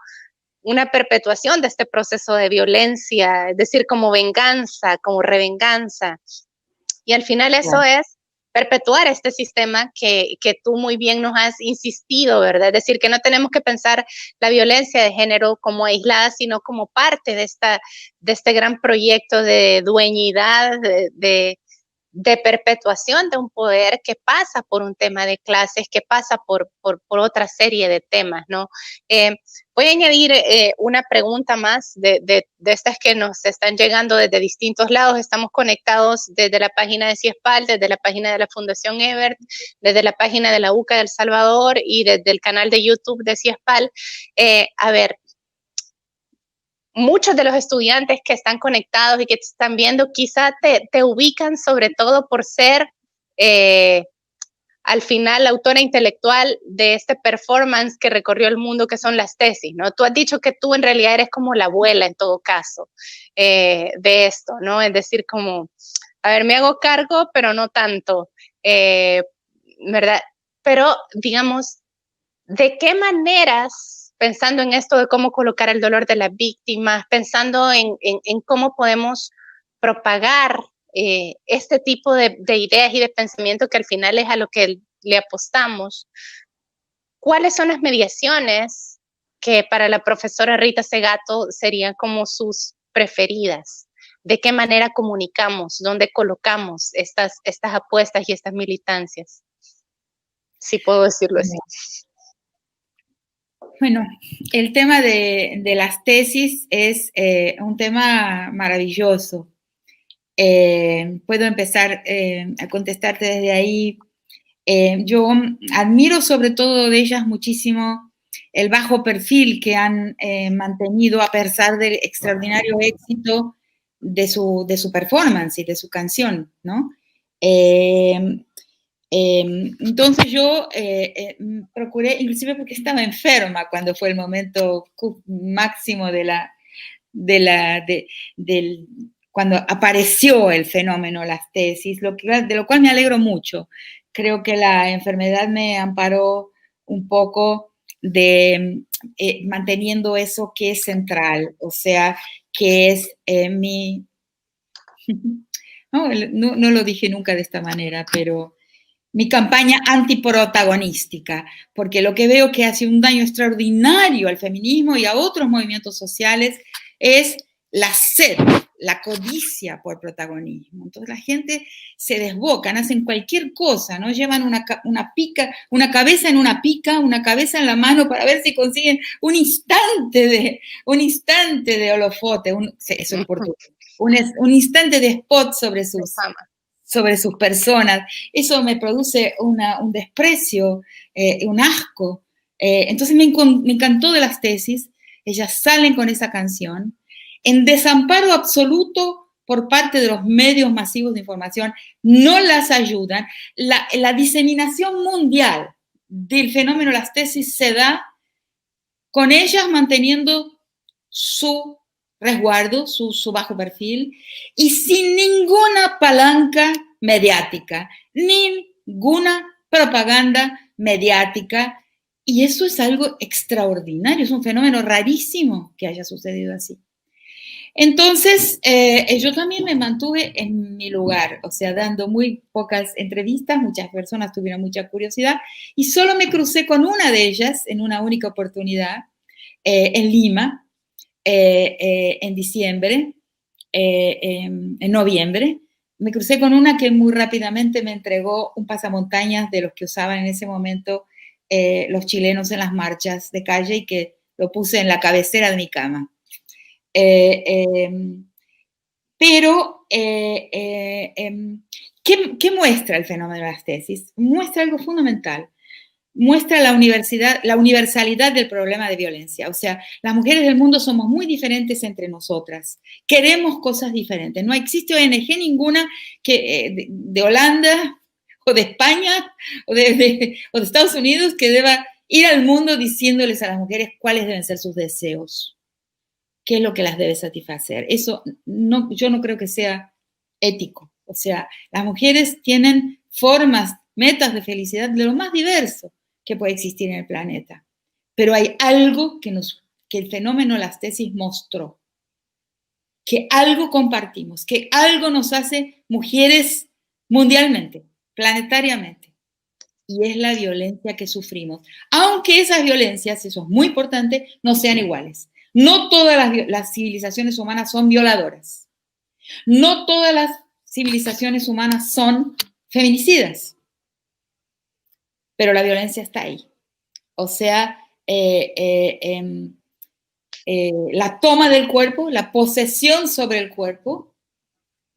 una perpetuación de este proceso de violencia, es decir, como venganza, como revenganza. Y al final eso es perpetuar este sistema que tú muy bien nos has insistido, ¿verdad? Es decir, que no tenemos que pensar la violencia de género como aislada, sino como parte de este gran proyecto de dueñidad, de de perpetuación de un poder que pasa por un tema de clases, que pasa por otra serie de temas, ¿no? Voy a añadir una pregunta más de estas que nos están llegando desde distintos lados. Estamos conectados desde la página de CIESPAL, desde la página de la Fundación Ebert, desde la página de la UCA de El Salvador y desde el canal de YouTube de CIESPAL. A ver, muchos de los estudiantes que están conectados y que te están viendo quizá te ubican sobre todo por ser al final la autora intelectual de este performance que recorrió el mundo, que son las tesis, ¿no? Tú has dicho que tú en realidad eres como la abuela en todo caso de esto, ¿no? Es decir, como, a ver, me hago cargo, pero no tanto, ¿verdad? Pero, digamos, ¿de qué maneras, pensando en esto de cómo colocar el dolor de las víctimas, pensando en cómo podemos propagar este tipo de ideas y de pensamiento que al final es a lo que le apostamos, cuáles son las mediaciones que para la profesora Rita Segato serían como sus preferidas? ¿De qué manera comunicamos? ¿Dónde colocamos estas apuestas y estas militancias? Si puedo decirlo así. Bueno, el tema de las tesis es un tema maravilloso. Puedo empezar a contestarte desde ahí. Yo admiro sobre todo de ellas muchísimo el bajo perfil que han mantenido a pesar del extraordinario éxito de su performance y de su canción, ¿no? Entonces yo procuré, inclusive porque estaba enferma cuando fue el momento máximo cuando apareció el fenómeno las tesis, de lo cual me alegro mucho. Creo que la enfermedad me amparó un poco de manteniendo eso que es central, o sea, que es no lo dije nunca de esta manera, pero mi campaña antiprotagonística, porque lo que veo que hace un daño extraordinario al feminismo y a otros movimientos sociales es la sed, la codicia por protagonismo. Entonces la gente se desbocan, hacen cualquier cosa, ¿no? Llevan una cabeza en una pica, una cabeza en la mano para ver si consiguen un instante de holofote, eso es portugués, un instante de spot sobre sus personas. Eso me produce un desprecio, un asco. Entonces me encantó de las tesis. Ellas salen con esa canción en desamparo absoluto por parte de los medios masivos de información, no las ayudan. La diseminación mundial del fenómeno de las tesis se da con ellas manteniendo su resguardo, su bajo perfil, y sin ninguna palanca mediática, ninguna propaganda mediática, y eso es algo extraordinario, es un fenómeno rarísimo que haya sucedido así. Entonces, yo también me mantuve en mi lugar, o sea, dando muy pocas entrevistas, muchas personas tuvieron mucha curiosidad, y solo me crucé con una de ellas en una única oportunidad, en Lima, en diciembre, en noviembre. Me crucé con una que muy rápidamente me entregó un pasamontañas de los que usaban en ese momento los chilenos en las marchas de calle y que lo puse en la cabecera de mi cama. Pero, ¿qué muestra el fenómeno de las tesis? Muestra algo fundamental. Muestra la universalidad del problema de violencia. O sea, las mujeres del mundo somos muy diferentes entre nosotras. Queremos cosas diferentes. No existe ONG ninguna que, de Holanda o de España o de Estados Unidos que deba ir al mundo diciéndoles a las mujeres cuáles deben ser sus deseos, qué es lo que las debe satisfacer. Eso yo no creo que sea ético. O sea, las mujeres tienen formas, metas de felicidad de lo más diverso que puede existir en el planeta. Pero hay algo que el fenómeno de las tesis mostró, que algo compartimos, que algo nos hace mujeres mundialmente, planetariamente, y es la violencia que sufrimos. Aunque esas violencias, eso es muy importante, no sean iguales. No todas las civilizaciones humanas son violadoras. No todas las civilizaciones humanas son feminicidas, pero la violencia está ahí. O sea, la toma del cuerpo, la posesión sobre el cuerpo,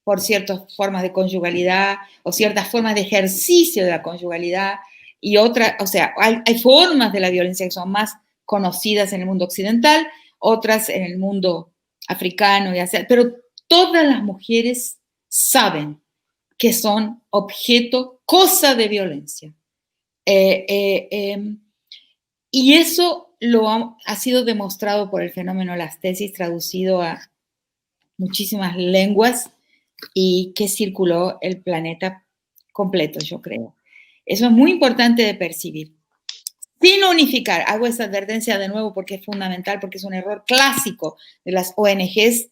por ciertas formas de conyugalidad o ciertas formas de ejercicio de la conyugalidad y otras, o sea, hay formas de la violencia que son más conocidas en el mundo occidental, otras en el mundo africano, y así, pero todas las mujeres saben que son objeto, cosa de violencia. Y eso ha sido demostrado por el fenómeno de las tesis, traducido a muchísimas lenguas y que circuló el planeta completo, yo creo. Eso es muy importante de percibir. Sin unificar, hago esa advertencia de nuevo porque es fundamental, porque es un error clásico de las ONGs,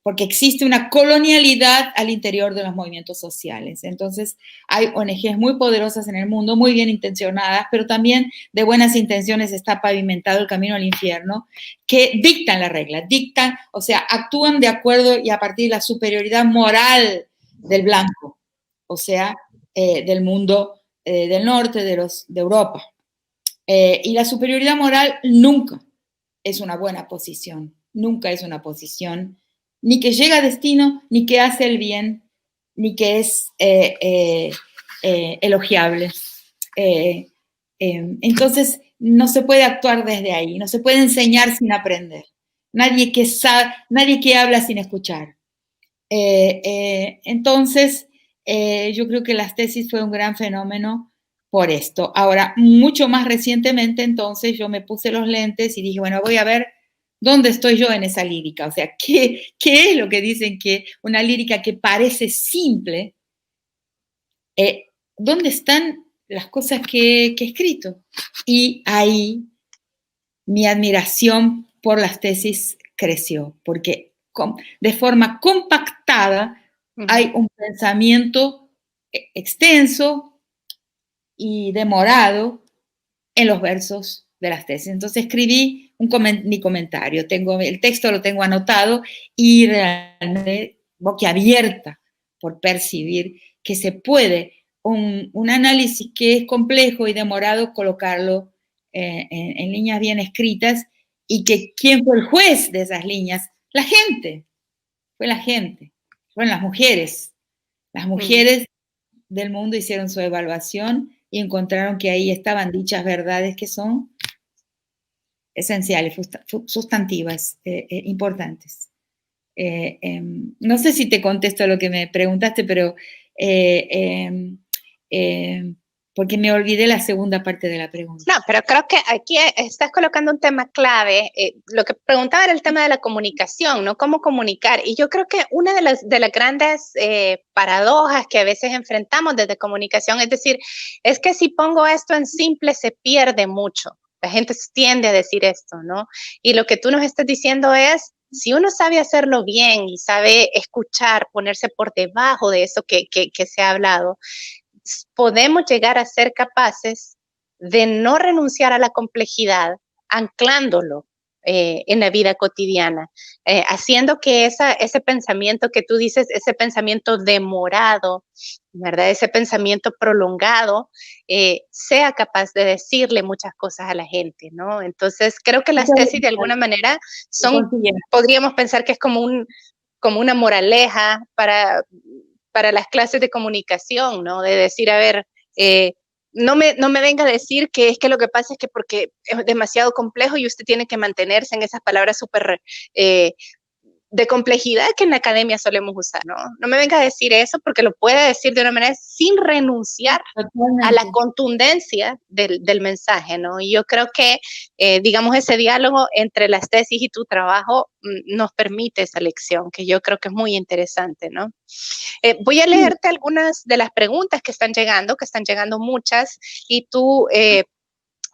porque existe una colonialidad al interior de los movimientos sociales. Entonces, hay ONGs muy poderosas en el mundo, muy bien intencionadas, pero también de buenas intenciones está pavimentado el camino al infierno, que dictan la regla, o sea, actúan de acuerdo y a partir de la superioridad moral del blanco, o sea, del mundo del norte, de Europa. Y la superioridad moral nunca es una buena posición, nunca es una posición ni que llega a destino, ni que hace el bien, ni que es elogiable. Entonces, no se puede actuar desde ahí, no se puede enseñar sin aprender. Nadie que habla sin escuchar. Entonces, yo creo que las tesis fue un gran fenómeno por esto. Ahora, mucho más recientemente, entonces, yo me puse los lentes y dije, bueno, voy a ver dónde estoy yo en esa lírica. O sea, ¿qué es lo que dicen que una lírica que parece simple? ¿Dónde están las cosas que he escrito? Y ahí mi admiración por las tesis creció, porque de forma compactada hay un pensamiento extenso y demorado en los versos de las tesis. Entonces escribí mi comentario, el texto lo tengo anotado y realmente boquiabierta por percibir que se puede un análisis que es complejo y demorado colocarlo en líneas bien escritas, y que ¿quién fue el juez de esas líneas? La gente, fue la gente, fueron las mujeres. Las mujeres del mundo hicieron su evaluación y encontraron que ahí estaban dichas verdades que son esenciales, sustantivas, importantes. No sé si te contesto lo que me preguntaste, pero porque me olvidé la segunda parte de la pregunta. No, pero creo que aquí estás colocando un tema clave. Lo que preguntaba era el tema de la comunicación, ¿no? Cómo comunicar. Y yo creo que una de las grandes paradojas que a veces enfrentamos desde comunicación es decir, es que si pongo esto en simple se pierde mucho. La gente tiende a decir esto, ¿no? Y lo que tú nos estás diciendo es, si uno sabe hacerlo bien y sabe escuchar, ponerse por debajo de eso que se ha hablado, podemos llegar a ser capaces de no renunciar a la complejidad, anclándolo en la vida cotidiana, haciendo que ese pensamiento que tú dices, ese pensamiento demorado, ¿verdad? Ese pensamiento prolongado, sea capaz de decirle muchas cosas a la gente, ¿no? Entonces, creo que las tesis de alguna manera podríamos pensar que es como una moraleja para las clases de comunicación, ¿no? De decir, a ver, no me venga a decir que es que lo que pasa es que porque es demasiado complejo y usted tiene que mantenerse en esas palabras súper de complejidad que en la academia solemos usar, ¿no? No me venga a decir eso porque lo puede decir de una manera sin renunciar a la contundencia del mensaje, ¿no? Y yo creo que, digamos, ese diálogo entre las tesis y tu trabajo nos permite esa lección, que yo creo que es muy interesante, ¿no? Voy a leerte algunas de las preguntas que están llegando muchas, y tú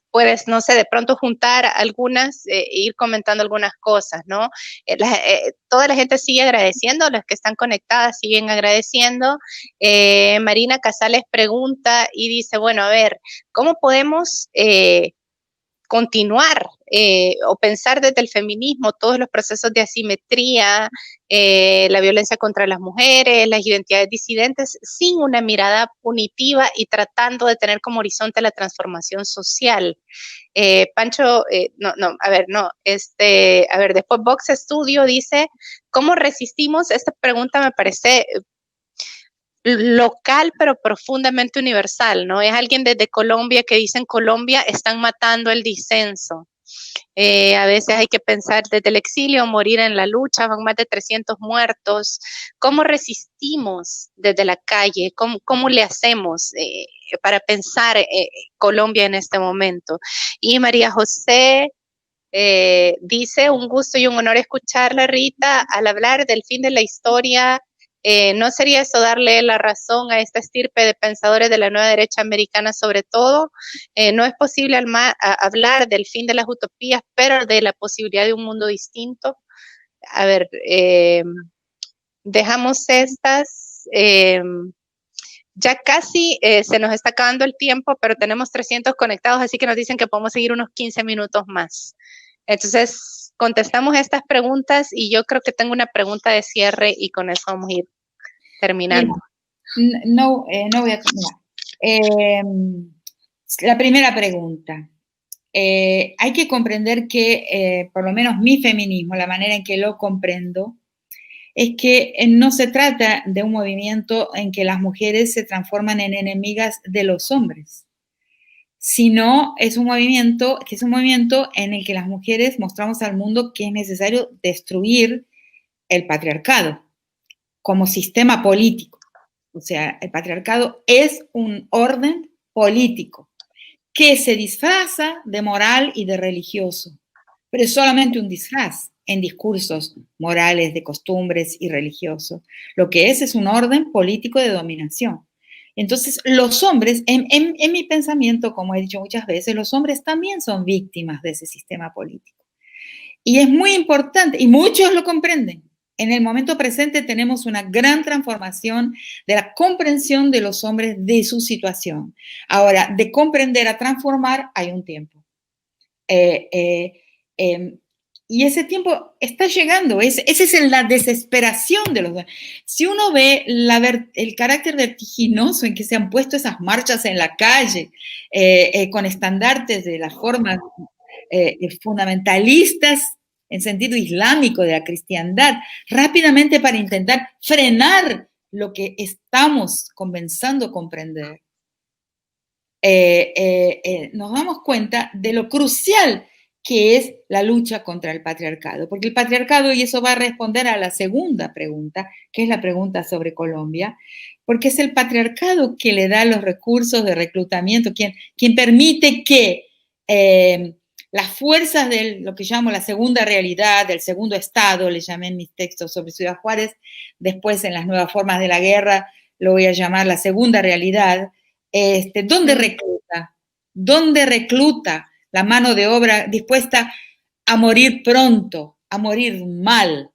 puedes, no sé, de pronto juntar algunas e ir comentando algunas cosas, ¿no? Toda la gente sigue agradeciendo, las que están conectadas siguen agradeciendo. Marina Casales pregunta y dice, bueno, a ver, ¿cómo podemos continuar o pensar desde el feminismo todos los procesos de asimetría, la violencia contra las mujeres, las identidades disidentes, sin una mirada punitiva y tratando de tener como horizonte la transformación social. Pancho, después Vox Studio dice, ¿cómo resistimos? Esta pregunta me parece local, pero profundamente universal, ¿no? Es alguien desde Colombia que dice, en Colombia están matando el disenso. A veces hay que pensar desde el exilio, morir en la lucha, van más de 300 muertos. ¿Cómo resistimos desde la calle? ¿Cómo le hacemos para pensar Colombia en este momento? Y María José dice, un gusto y un honor escucharla, Rita, al hablar del fin de la historia. ¿No sería eso darle la razón a esta estirpe de pensadores de la nueva derecha americana sobre todo? No es posible hablar del fin de las utopías, pero de la posibilidad de un mundo distinto. A ver, dejamos estas. Ya casi se nos está acabando el tiempo, pero tenemos 300 conectados, así que nos dicen que podemos seguir unos 15 minutos más. Entonces, contestamos estas preguntas y yo creo que tengo una pregunta de cierre y con eso vamos a ir terminando. No voy a terminar. La primera pregunta. Hay que comprender que, por lo menos mi feminismo, la manera en que lo comprendo, es que no se trata de un movimiento en que las mujeres se transforman en enemigas de los hombres, sino es un movimiento en el que las mujeres mostramos al mundo que es necesario destruir el patriarcado como sistema político. O sea, el patriarcado es un orden político que se disfraza de moral y de religioso, pero es solamente un disfraz en discursos morales, de costumbres y religiosos. Lo que es un orden político de dominación. Entonces, los hombres, en mi pensamiento, como he dicho muchas veces, los hombres también son víctimas de ese sistema político. Y es muy importante, y muchos lo comprenden. En el momento presente tenemos una gran transformación de la comprensión de los hombres de su situación. Ahora, de comprender a transformar hay un tiempo. Y ese tiempo está llegando. Esa es la desesperación de los dos. Si uno ve el carácter vertiginoso en que se han puesto esas marchas en la calle, con estandartes de las formas fundamentalistas en sentido islámico de la cristiandad, rápidamente para intentar frenar lo que estamos comenzando a comprender, nos damos cuenta de lo crucial que es la lucha contra el patriarcado, porque el patriarcado, y eso va a responder a la segunda pregunta, que es la pregunta sobre Colombia, porque es el patriarcado que le da los recursos de reclutamiento, quien permite que las fuerzas de lo que llamo la segunda realidad, del segundo estado, le llamé en mis textos sobre Ciudad Juárez, después en las nuevas formas de la guerra lo voy a llamar la segunda realidad, ¿dónde recluta? ¿Dónde recluta la mano de obra dispuesta a morir pronto, a morir mal?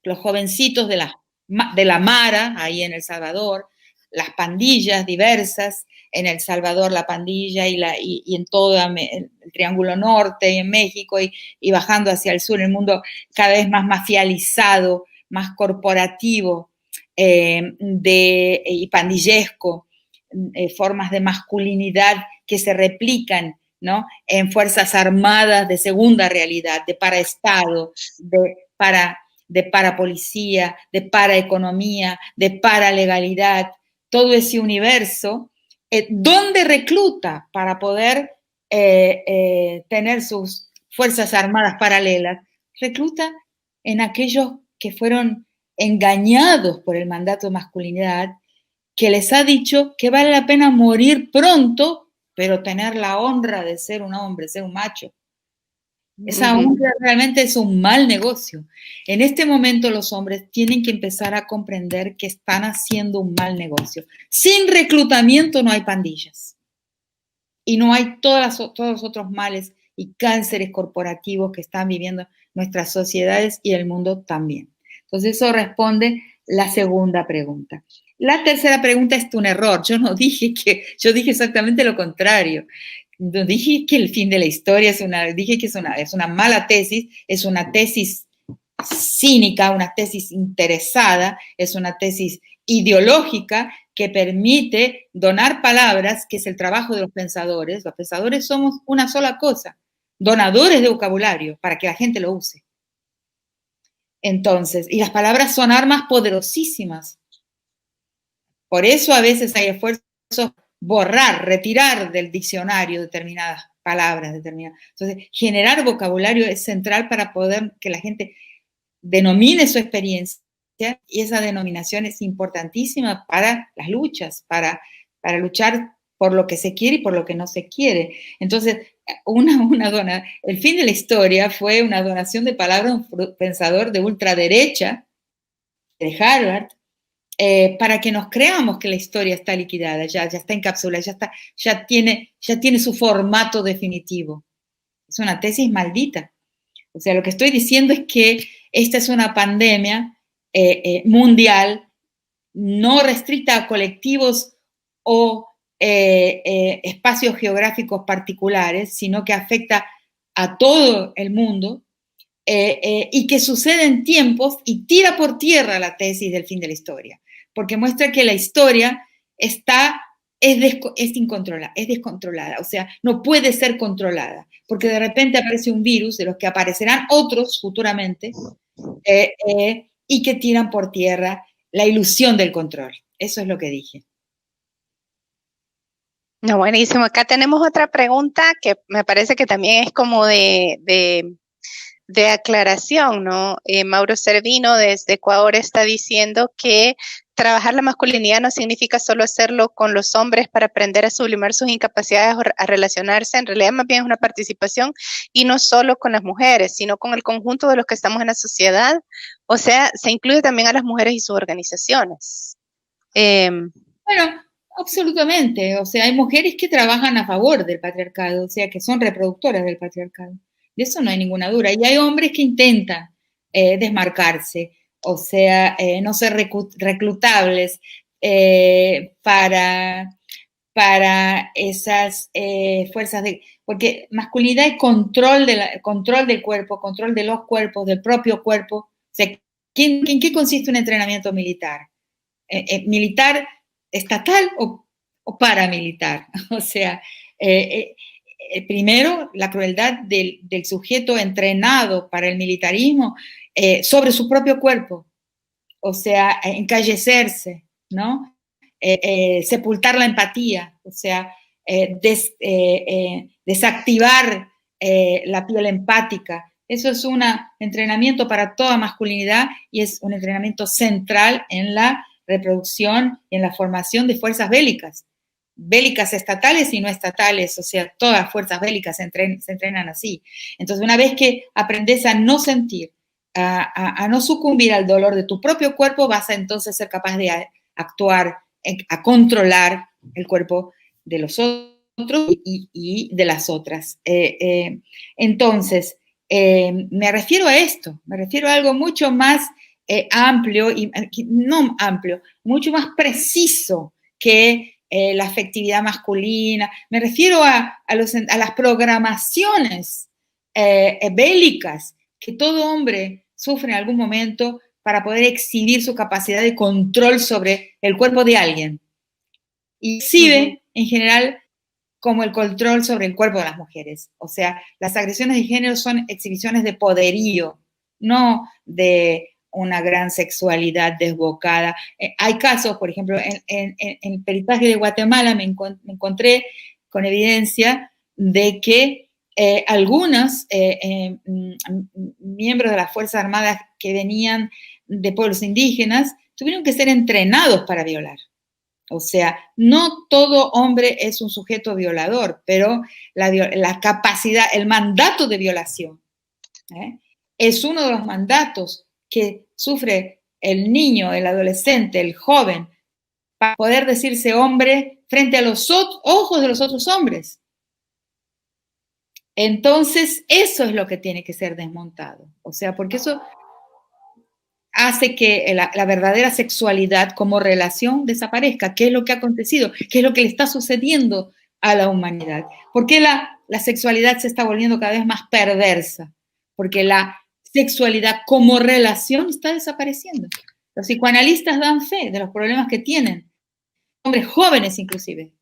Los jovencitos de la Mara, ahí en El Salvador, las pandillas diversas, en El Salvador la pandilla y en todo el Triángulo Norte y en México y bajando hacia el sur, el mundo cada vez más mafializado, más corporativo y pandillesco, formas de masculinidad que se replican, ¿no?, en fuerzas armadas de segunda realidad, de paraestado, de parapolicía, de paraeconomía, de paralegalidad, todo ese universo, ¿dónde recluta para poder tener sus fuerzas armadas paralelas? Recluta en aquellos que fueron engañados por el mandato de masculinidad, que les ha dicho que vale la pena morir pronto, pero tener la honra de ser un hombre, ser un macho. Esa honra realmente es un mal negocio. En este momento los hombres tienen que empezar a comprender que están haciendo un mal negocio. Sin reclutamiento no hay pandillas. Y no hay todos los otros males y cánceres corporativos que están viviendo nuestras sociedades y el mundo también. Entonces eso responde la segunda pregunta. La tercera pregunta es un error. Yo dije exactamente lo contrario. No dije que el fin de la historia dije que es una mala tesis, es una tesis cínica, una tesis interesada, es una tesis ideológica que permite donar palabras, que es el trabajo de los pensadores. Los pensadores somos una sola cosa, donadores de vocabulario para que la gente lo use. Entonces, y las palabras son armas poderosísimas. Por eso a veces hay esfuerzos borrar, retirar del diccionario determinadas palabras, determinadas. Entonces, generar vocabulario es central para poder que la gente denomine su experiencia, y esa denominación es importantísima para las luchas, para luchar por lo que se quiere y por lo que no se quiere. Entonces, el fin de la historia fue una donación de palabras de un pensador de ultraderecha de Harvard, para que nos creamos que la historia está liquidada, ya está encapsulada, ya tiene su formato definitivo. Es una tesis maldita. O sea, lo que estoy diciendo es que esta es una pandemia mundial, no restricta a colectivos o espacios geográficos particulares, sino que afecta a todo el mundo, y que sucede en tiempos y tira por tierra la tesis del fin de la historia, porque muestra que la historia es descontrolada, o sea, no puede ser controlada, porque de repente aparece un virus, de los que aparecerán otros futuramente, y que tiran por tierra la ilusión del control. Eso es lo que dije. No, buenísimo. Acá tenemos otra pregunta que me parece que también es como de aclaración, ¿no? Mauro Servino desde Ecuador está diciendo que trabajar la masculinidad no significa solo hacerlo con los hombres para aprender a sublimar sus incapacidades, a relacionarse. En realidad más bien es una participación, y no solo con las mujeres, sino con el conjunto de los que estamos en la sociedad. O sea, se incluye también a las mujeres y sus organizaciones. Bueno, absolutamente. O sea, hay mujeres que trabajan a favor del patriarcado, o sea, que son reproductoras del patriarcado. De eso no hay ninguna duda. Y hay hombres que intentan desmarcarse, o sea, no ser reclutables para esas fuerzas porque masculinidad es control del cuerpo, control de los cuerpos, del propio cuerpo. O sea, ¿en qué consiste un entrenamiento militar? ¿Militar estatal o paramilitar? O sea, primero, la crueldad del sujeto entrenado para el militarismo sobre su propio cuerpo, o sea, encallecerse, ¿no? Sepultar la empatía, o sea, desactivar la piel empática. Eso es un entrenamiento para toda masculinidad, y es un entrenamiento central en la reproducción y en la formación de fuerzas bélicas estatales y no estatales, o sea, todas las fuerzas bélicas se entrenan así. Entonces, una vez que aprendes a no sentir, a no sucumbir al dolor de tu propio cuerpo, vas a entonces ser capaz de actuar, a controlar el cuerpo de los otros y de las otras. Entonces, me refiero a esto, me refiero a algo mucho más amplio, no amplio, mucho más preciso que la afectividad masculina. Me refiero a las programaciones bélicas que todo hombre sufre en algún momento para poder exhibir su capacidad de control sobre el cuerpo de alguien. Y exhibe, en general, como el control sobre el cuerpo de las mujeres. O sea, las agresiones de género son exhibiciones de poderío, no de una gran sexualidad desbocada. Hay casos, por ejemplo, en el peritaje de Guatemala me encontré con evidencia de que algunos miembros de las Fuerzas Armadas que venían de pueblos indígenas tuvieron que ser entrenados para violar. O sea, no todo hombre es un sujeto violador, pero la capacidad, el mandato de violación, es uno de los mandatos que sufre el niño, el adolescente, el joven, para poder decirse hombre frente a los ojos de los otros hombres. Entonces, eso es lo que tiene que ser desmontado. O sea, porque eso hace que la verdadera sexualidad como relación desaparezca. ¿Qué es lo que ha acontecido? ¿Qué es lo que le está sucediendo a la humanidad. ¿Por qué la sexualidad se está volviendo cada vez más perversa? Porque la sexualidad como relación está desapareciendo. Los psicoanalistas dan fe de los problemas que tienen, hombres jóvenes inclusive,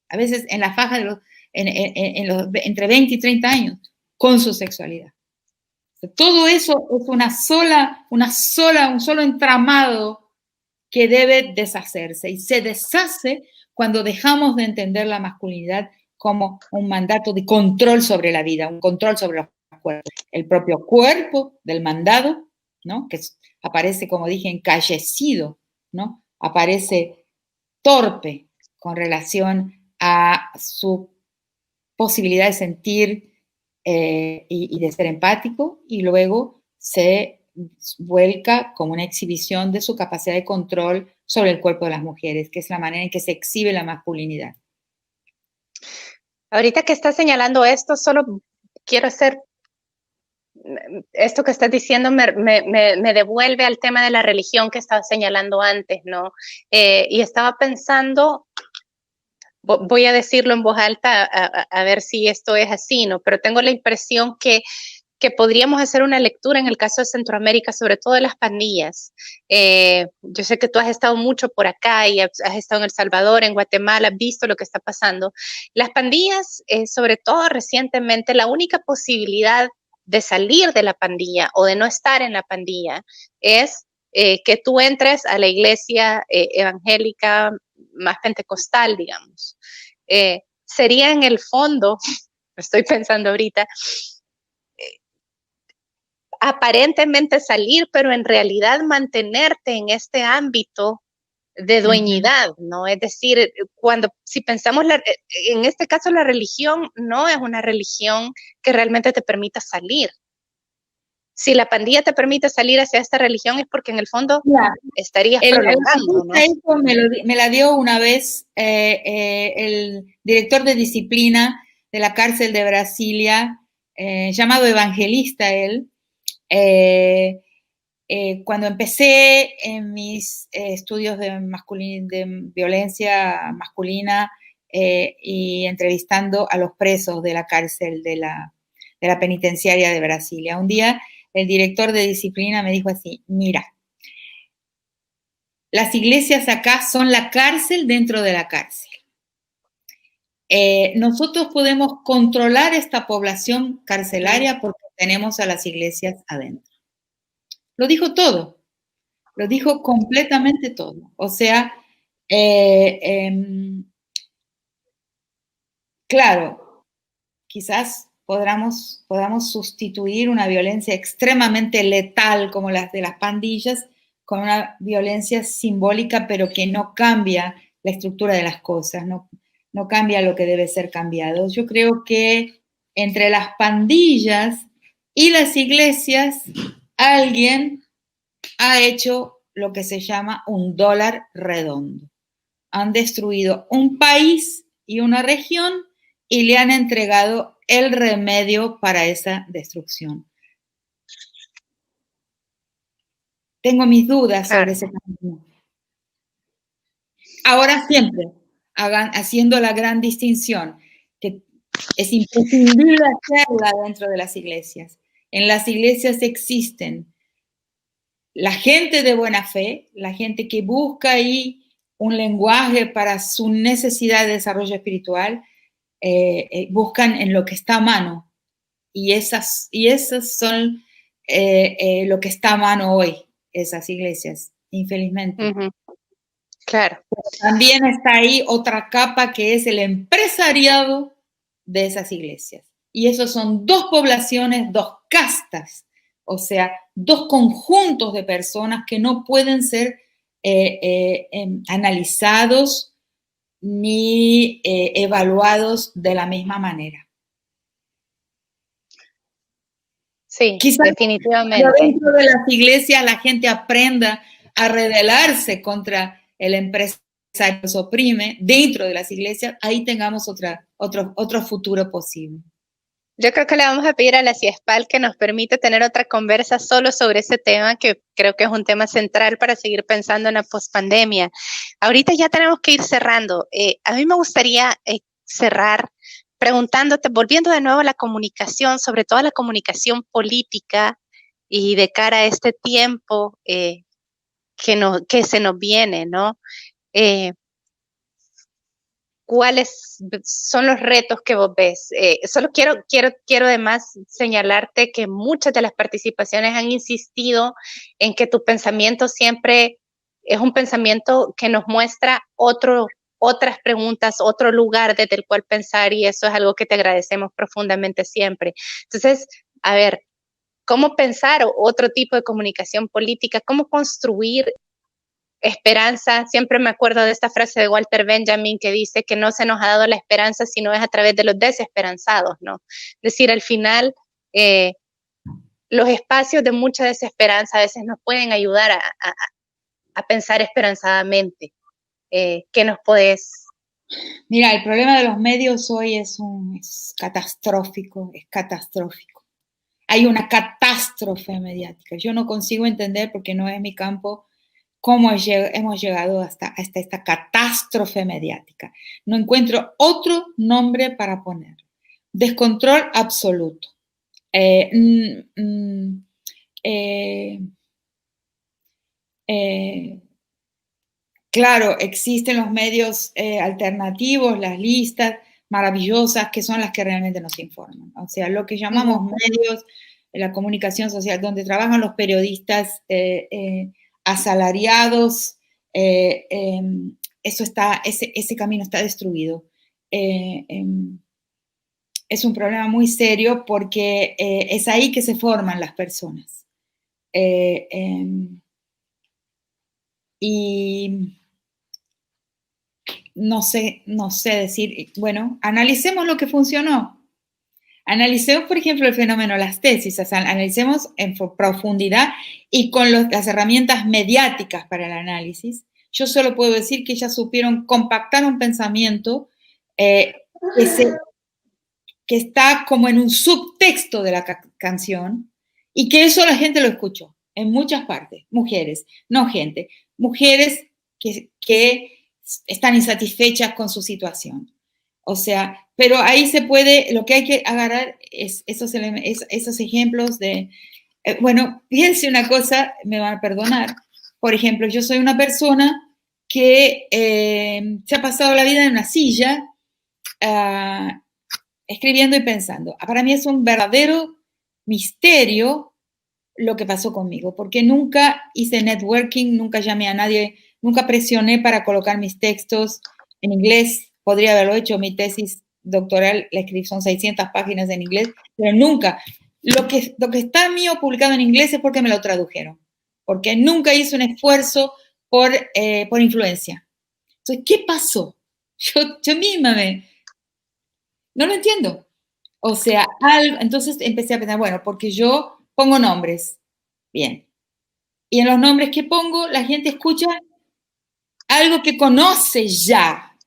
a veces en la faja de entre 20 y 30 años, con su sexualidad. Todo eso es un solo entramado que debe deshacerse, y se deshace cuando dejamos de entender la masculinidad como un mandato de control sobre la vida, un control sobre los cuerpos. El propio cuerpo del mandado, ¿no? Que aparece, como dije, encallecido, ¿no? Aparece torpe con relación a su posibilidad de sentir y de ser empático, y luego se vuelca como una exhibición de su capacidad de control sobre el cuerpo de las mujeres, que es la manera en que se exhibe la masculinidad. Ahorita que estás señalando esto, solo quiero hacer, esto que estás diciendo me devuelve al tema de la religión que estaba señalando antes, ¿no? Y estaba pensando, voy a decirlo en voz alta a ver si esto es así, ¿no? Pero tengo la impresión que podríamos hacer una lectura en el caso de Centroamérica, sobre todo de las pandillas. Yo sé que tú has estado mucho por acá y has estado en El Salvador, en Guatemala, has visto lo que está pasando. Las pandillas, sobre todo recientemente, la única posibilidad de salir de la pandilla o de no estar en la pandilla es que tú entres a la iglesia evangélica más pentecostal, digamos. Sería en el fondo, estoy pensando ahorita, aparentemente salir, pero en realidad mantenerte en este ámbito de dueñidad, ¿no? Es decir, si pensamos, en este caso la religión no es una religión que realmente te permita salir. Si la pandilla te permite salir hacia esta religión es porque en el fondo estarías prolongando, ¿no? Eso me la dio una vez el director de disciplina de la cárcel de Brasilia, llamado evangelista él. Cuando empecé en mis estudios de violencia masculina y entrevistando a los presos de la cárcel de la penitenciaria de Brasilia, un día el director de disciplina me dijo así: mira, las iglesias acá son la cárcel dentro de la cárcel. Nosotros podemos controlar esta población carcelaria porque tenemos a las iglesias adentro. Lo dijo todo, lo dijo completamente todo. O sea, claro, quizás podamos sustituir una violencia extremadamente letal como las de las pandillas con una violencia simbólica, pero que no cambia la estructura de las cosas, no cambia lo que debe ser cambiado. Yo creo que entre las pandillas y las iglesias, alguien ha hecho lo que se llama un dólar redondo. Han destruido un país y una región y le han entregado el remedio para esa destrucción. Tengo mis dudas sobre ese camino. Ahora siempre, haciendo la gran distinción, que es imprescindible hacerla dentro de las iglesias. En las iglesias existen la gente de buena fe, la gente que busca ahí un lenguaje para su necesidad de desarrollo espiritual, buscan en lo que está a mano. Y esas son lo que está a mano hoy, esas iglesias, infelizmente. Uh-huh. Claro. Pero también está ahí otra capa que es el empresariado de esas iglesias. Y esos son dos poblaciones, dos castas, o sea, dos conjuntos de personas que no pueden ser analizados ni evaluados de la misma manera. Sí, quizás definitivamente. Dentro de las iglesias la gente aprenda a rebelarse contra el empresario que los oprime. Dentro de las iglesias, ahí tengamos otro futuro posible. Yo creo que le vamos a pedir a la CIESPAL que nos permite tener otra conversa solo sobre ese tema, que creo que es un tema central para seguir pensando en la pospandemia. Ahorita ya tenemos que ir cerrando. A mí me gustaría cerrar preguntándote, volviendo de nuevo a la comunicación, sobre todo a la comunicación política y de cara a este tiempo que se nos viene, ¿no? ¿Cuáles son los retos que vos ves? Solo quiero además señalarte que muchas de las participaciones han insistido en que tu pensamiento siempre es un pensamiento que nos muestra otras preguntas, otro lugar desde el cual pensar, y eso es algo que te agradecemos profundamente siempre. Entonces, a ver, ¿cómo pensar otro tipo de comunicación política? ¿Cómo construir esperanza? Siempre me acuerdo de esta frase de Walter Benjamin que dice que no se nos ha dado la esperanza sino es a través de los desesperanzados, ¿no? Es decir, al final, los espacios de mucha desesperanza a veces nos pueden ayudar a pensar esperanzadamente. ¿Qué nos podés? Mira, el problema de los medios hoy es catastrófico, es catastrófico. Hay una catástrofe mediática. Yo no consigo entender, porque no es mi campo, cómo hemos llegado hasta esta catástrofe mediática. No encuentro otro nombre para poner. Descontrol absoluto. Claro, existen los medios alternativos, las listas maravillosas, que son las que realmente nos informan. O sea, lo que llamamos medios, la comunicación social, donde trabajan los periodistas asalariados, ese camino está destruido. Es un problema muy serio porque es ahí que se forman las personas. Y no sé decir, bueno, analicemos lo que funcionó. Analicemos, por ejemplo, el fenómeno de las tesis, o sea, analicemos en profundidad y con las herramientas mediáticas para el análisis. Yo solo puedo decir que ellas supieron compactar un pensamiento que está como en un subtexto de la canción y que eso la gente lo escuchó en muchas partes. Mujeres, no gente, mujeres que están insatisfechas con su situación. O sea, pero ahí se puede, lo que hay que agarrar es esos ejemplos de, bueno, fíjense una cosa, me van a perdonar. Por ejemplo, yo soy una persona que se ha pasado la vida en una silla escribiendo y pensando. Para mí es un verdadero misterio lo que pasó conmigo, porque nunca hice networking, nunca llamé a nadie, nunca presioné para colocar mis textos en inglés. Podría haberlo hecho, mi tesis doctoral la escribí, son 600 páginas en inglés, pero nunca. Lo que está mío publicado en inglés es porque me lo tradujeron, porque nunca hice un esfuerzo por influencia. Entonces, ¿qué pasó? Yo misma no lo entiendo. O sea, entonces empecé a pensar, bueno, porque yo pongo nombres. Bien. Y en los nombres que pongo, la gente escucha algo que conoce ya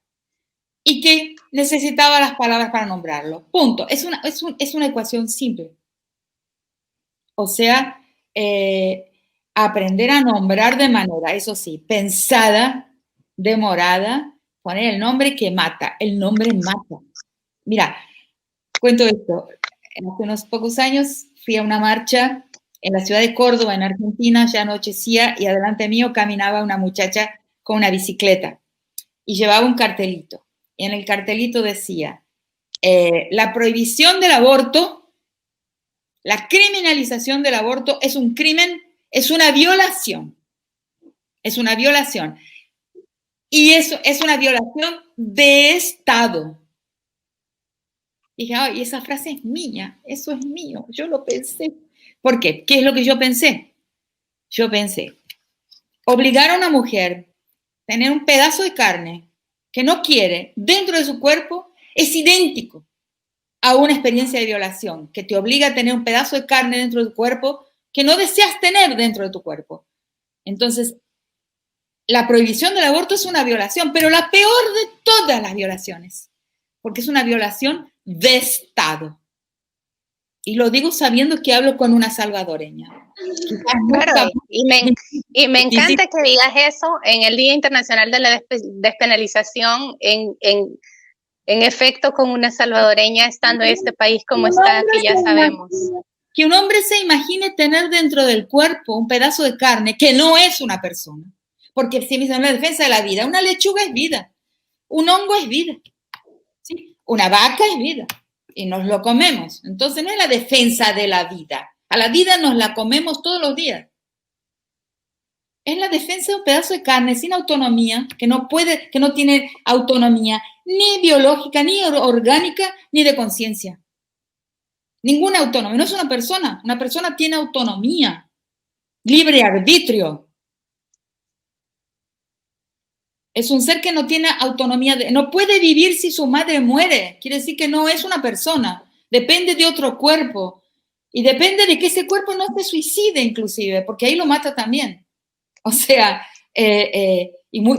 y que necesitaba las palabras para nombrarlo. Punto. Es una ecuación simple. O sea, aprender a nombrar de manera, eso sí, pensada, demorada, poner el nombre que mata. El nombre mata. Mira, cuento esto. Hace unos pocos años fui a una marcha en la ciudad de Córdoba, en Argentina, ya anochecía y adelante mío caminaba una muchacha con una bicicleta y llevaba un cartelito. Y en el cartelito decía, la prohibición del aborto, la criminalización del aborto es un crimen, es una violación. Es una violación. Y eso es una violación de Estado. Dije, ay, esa frase es mía, eso es mío, yo lo pensé. ¿Por qué? ¿Qué es lo que yo pensé? Yo pensé, obligar a una mujer a tener un pedazo de carne que no quiere dentro de su cuerpo es idéntico a una experiencia de violación, que te obliga a tener un pedazo de carne dentro de tu cuerpo que no deseas tener dentro de tu cuerpo. Entonces, la prohibición del aborto es una violación, pero la peor de todas las violaciones, porque es una violación de Estado. Y lo digo sabiendo que hablo con una salvadoreña. Claro, y me encanta que digas eso en el Día Internacional de la Despenalización, en en efecto con una salvadoreña estando en este país como está, que ya sabemos. Que un hombre se imagine tener dentro del cuerpo un pedazo de carne que no es una persona. Porque si me dicen la defensa de la vida, una lechuga es vida, un hongo es vida, ¿sí? Una vaca es vida y nos lo comemos. Entonces no es la defensa de la vida. A la vida nos la comemos todos los días. Es la defensa de un pedazo de carne sin autonomía, que no tiene autonomía ni biológica, ni orgánica, ni de conciencia. Ninguna autonomía. No es una persona. Una persona tiene autonomía, libre arbitrio. Es un ser que no tiene autonomía, no puede vivir si su madre muere. Quiere decir que no es una persona. Depende de otro cuerpo. Y depende de que ese cuerpo no se suicide inclusive, porque ahí lo mata también. O sea,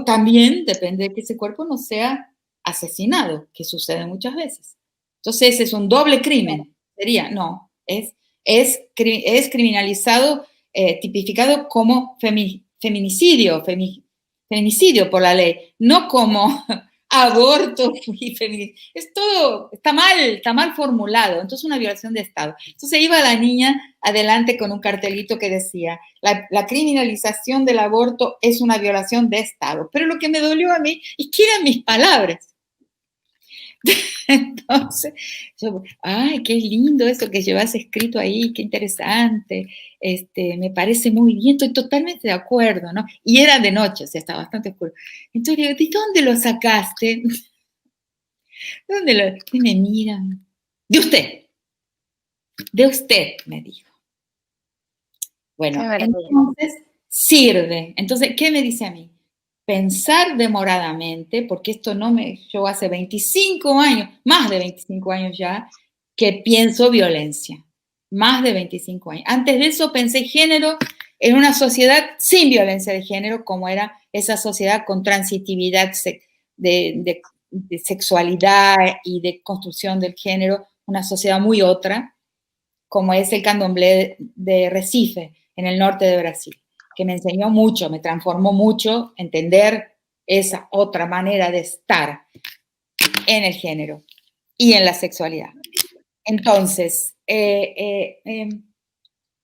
también depende de que ese cuerpo no sea asesinado, que sucede muchas veces. Entonces, es un doble crimen. Es criminalizado, tipificado como feminicidio por la ley, no como aborto y feminicidio. Es todo, está mal formulado, entonces una violación de Estado. Entonces iba la niña adelante con un cartelito que decía, la criminalización del aborto es una violación de Estado. Pero lo que me dolió a mí es que eran mis palabras. Entonces, ay, qué lindo eso que llevas escrito ahí, qué interesante, me parece muy bien, estoy totalmente de acuerdo, ¿no? Y era de noche, o sea, estaba bastante oscuro. Entonces digo, ¿de dónde lo sacaste? Y me miran. De usted, me dijo. Bueno, entonces sirve. Entonces, ¿qué me dice a mí? Pensar demoradamente, porque yo hace 25 años, más de 25 años ya, que pienso violencia, más de 25 años. Antes de eso pensé género en una sociedad sin violencia de género, como era esa sociedad con transitividad de sexualidad y de construcción del género, una sociedad muy otra, como es el candomblé de Recife, en el norte de Brasil, que me enseñó mucho, me transformó mucho entender esa otra manera de estar en el género y en la sexualidad. Entonces,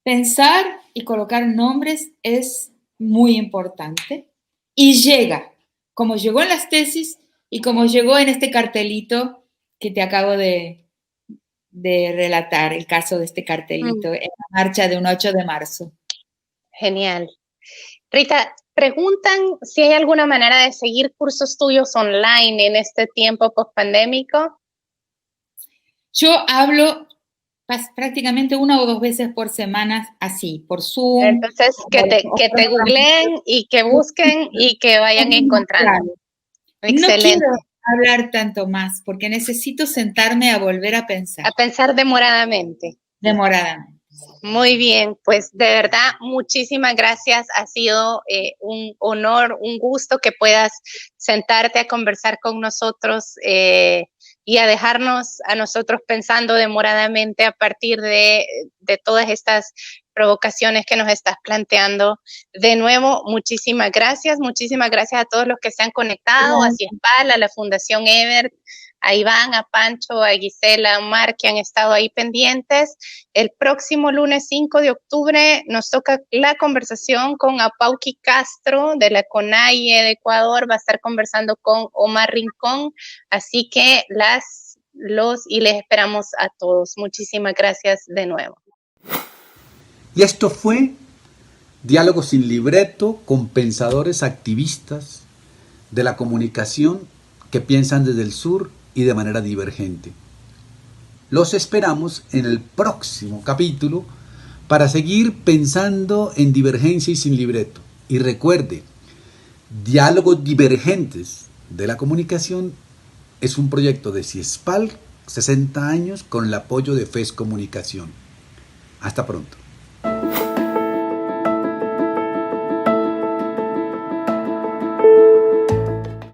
pensar y colocar nombres es muy importante y llega, como llegó en las tesis y como llegó en este cartelito que te acabo de relatar, el caso de este cartelito en la marcha de un 8 de marzo. Genial. Rita, preguntan si hay alguna manera de seguir cursos tuyos online en este tiempo post-pandémico. Yo hablo prácticamente 1 o 2 veces por semana así, por Zoom. Entonces, que te googleen y que busquen y que vayan encontrando. Excelente. No quiero hablar tanto más porque necesito sentarme a volver a pensar. A pensar demoradamente. Demoradamente. Muy bien, pues de verdad, muchísimas gracias. Ha sido un honor, un gusto que puedas sentarte a conversar con nosotros y a dejarnos a nosotros pensando demoradamente a partir de todas estas provocaciones que nos estás planteando. De nuevo, muchísimas gracias a todos los que se han conectado, a Ciespal, a la Fundación Ebert, a Iván, a Pancho, a Gisela, a Omar, que han estado ahí pendientes. El próximo lunes 5 de octubre nos toca la conversación con Apauqui Castro de la CONAIE de Ecuador. Va a estar conversando con Omar Rincón. Así que les esperamos a todos. Muchísimas gracias de nuevo. Y esto fue Diálogo sin libreto con pensadores activistas de la comunicación que piensan desde el sur y de manera divergente. Los esperamos en el próximo capítulo para seguir pensando en divergencia y sin libreto. Y recuerde, Diálogos Divergentes de la Comunicación es un proyecto de Ciespal, 60 años, con el apoyo de FES Comunicación. Hasta pronto.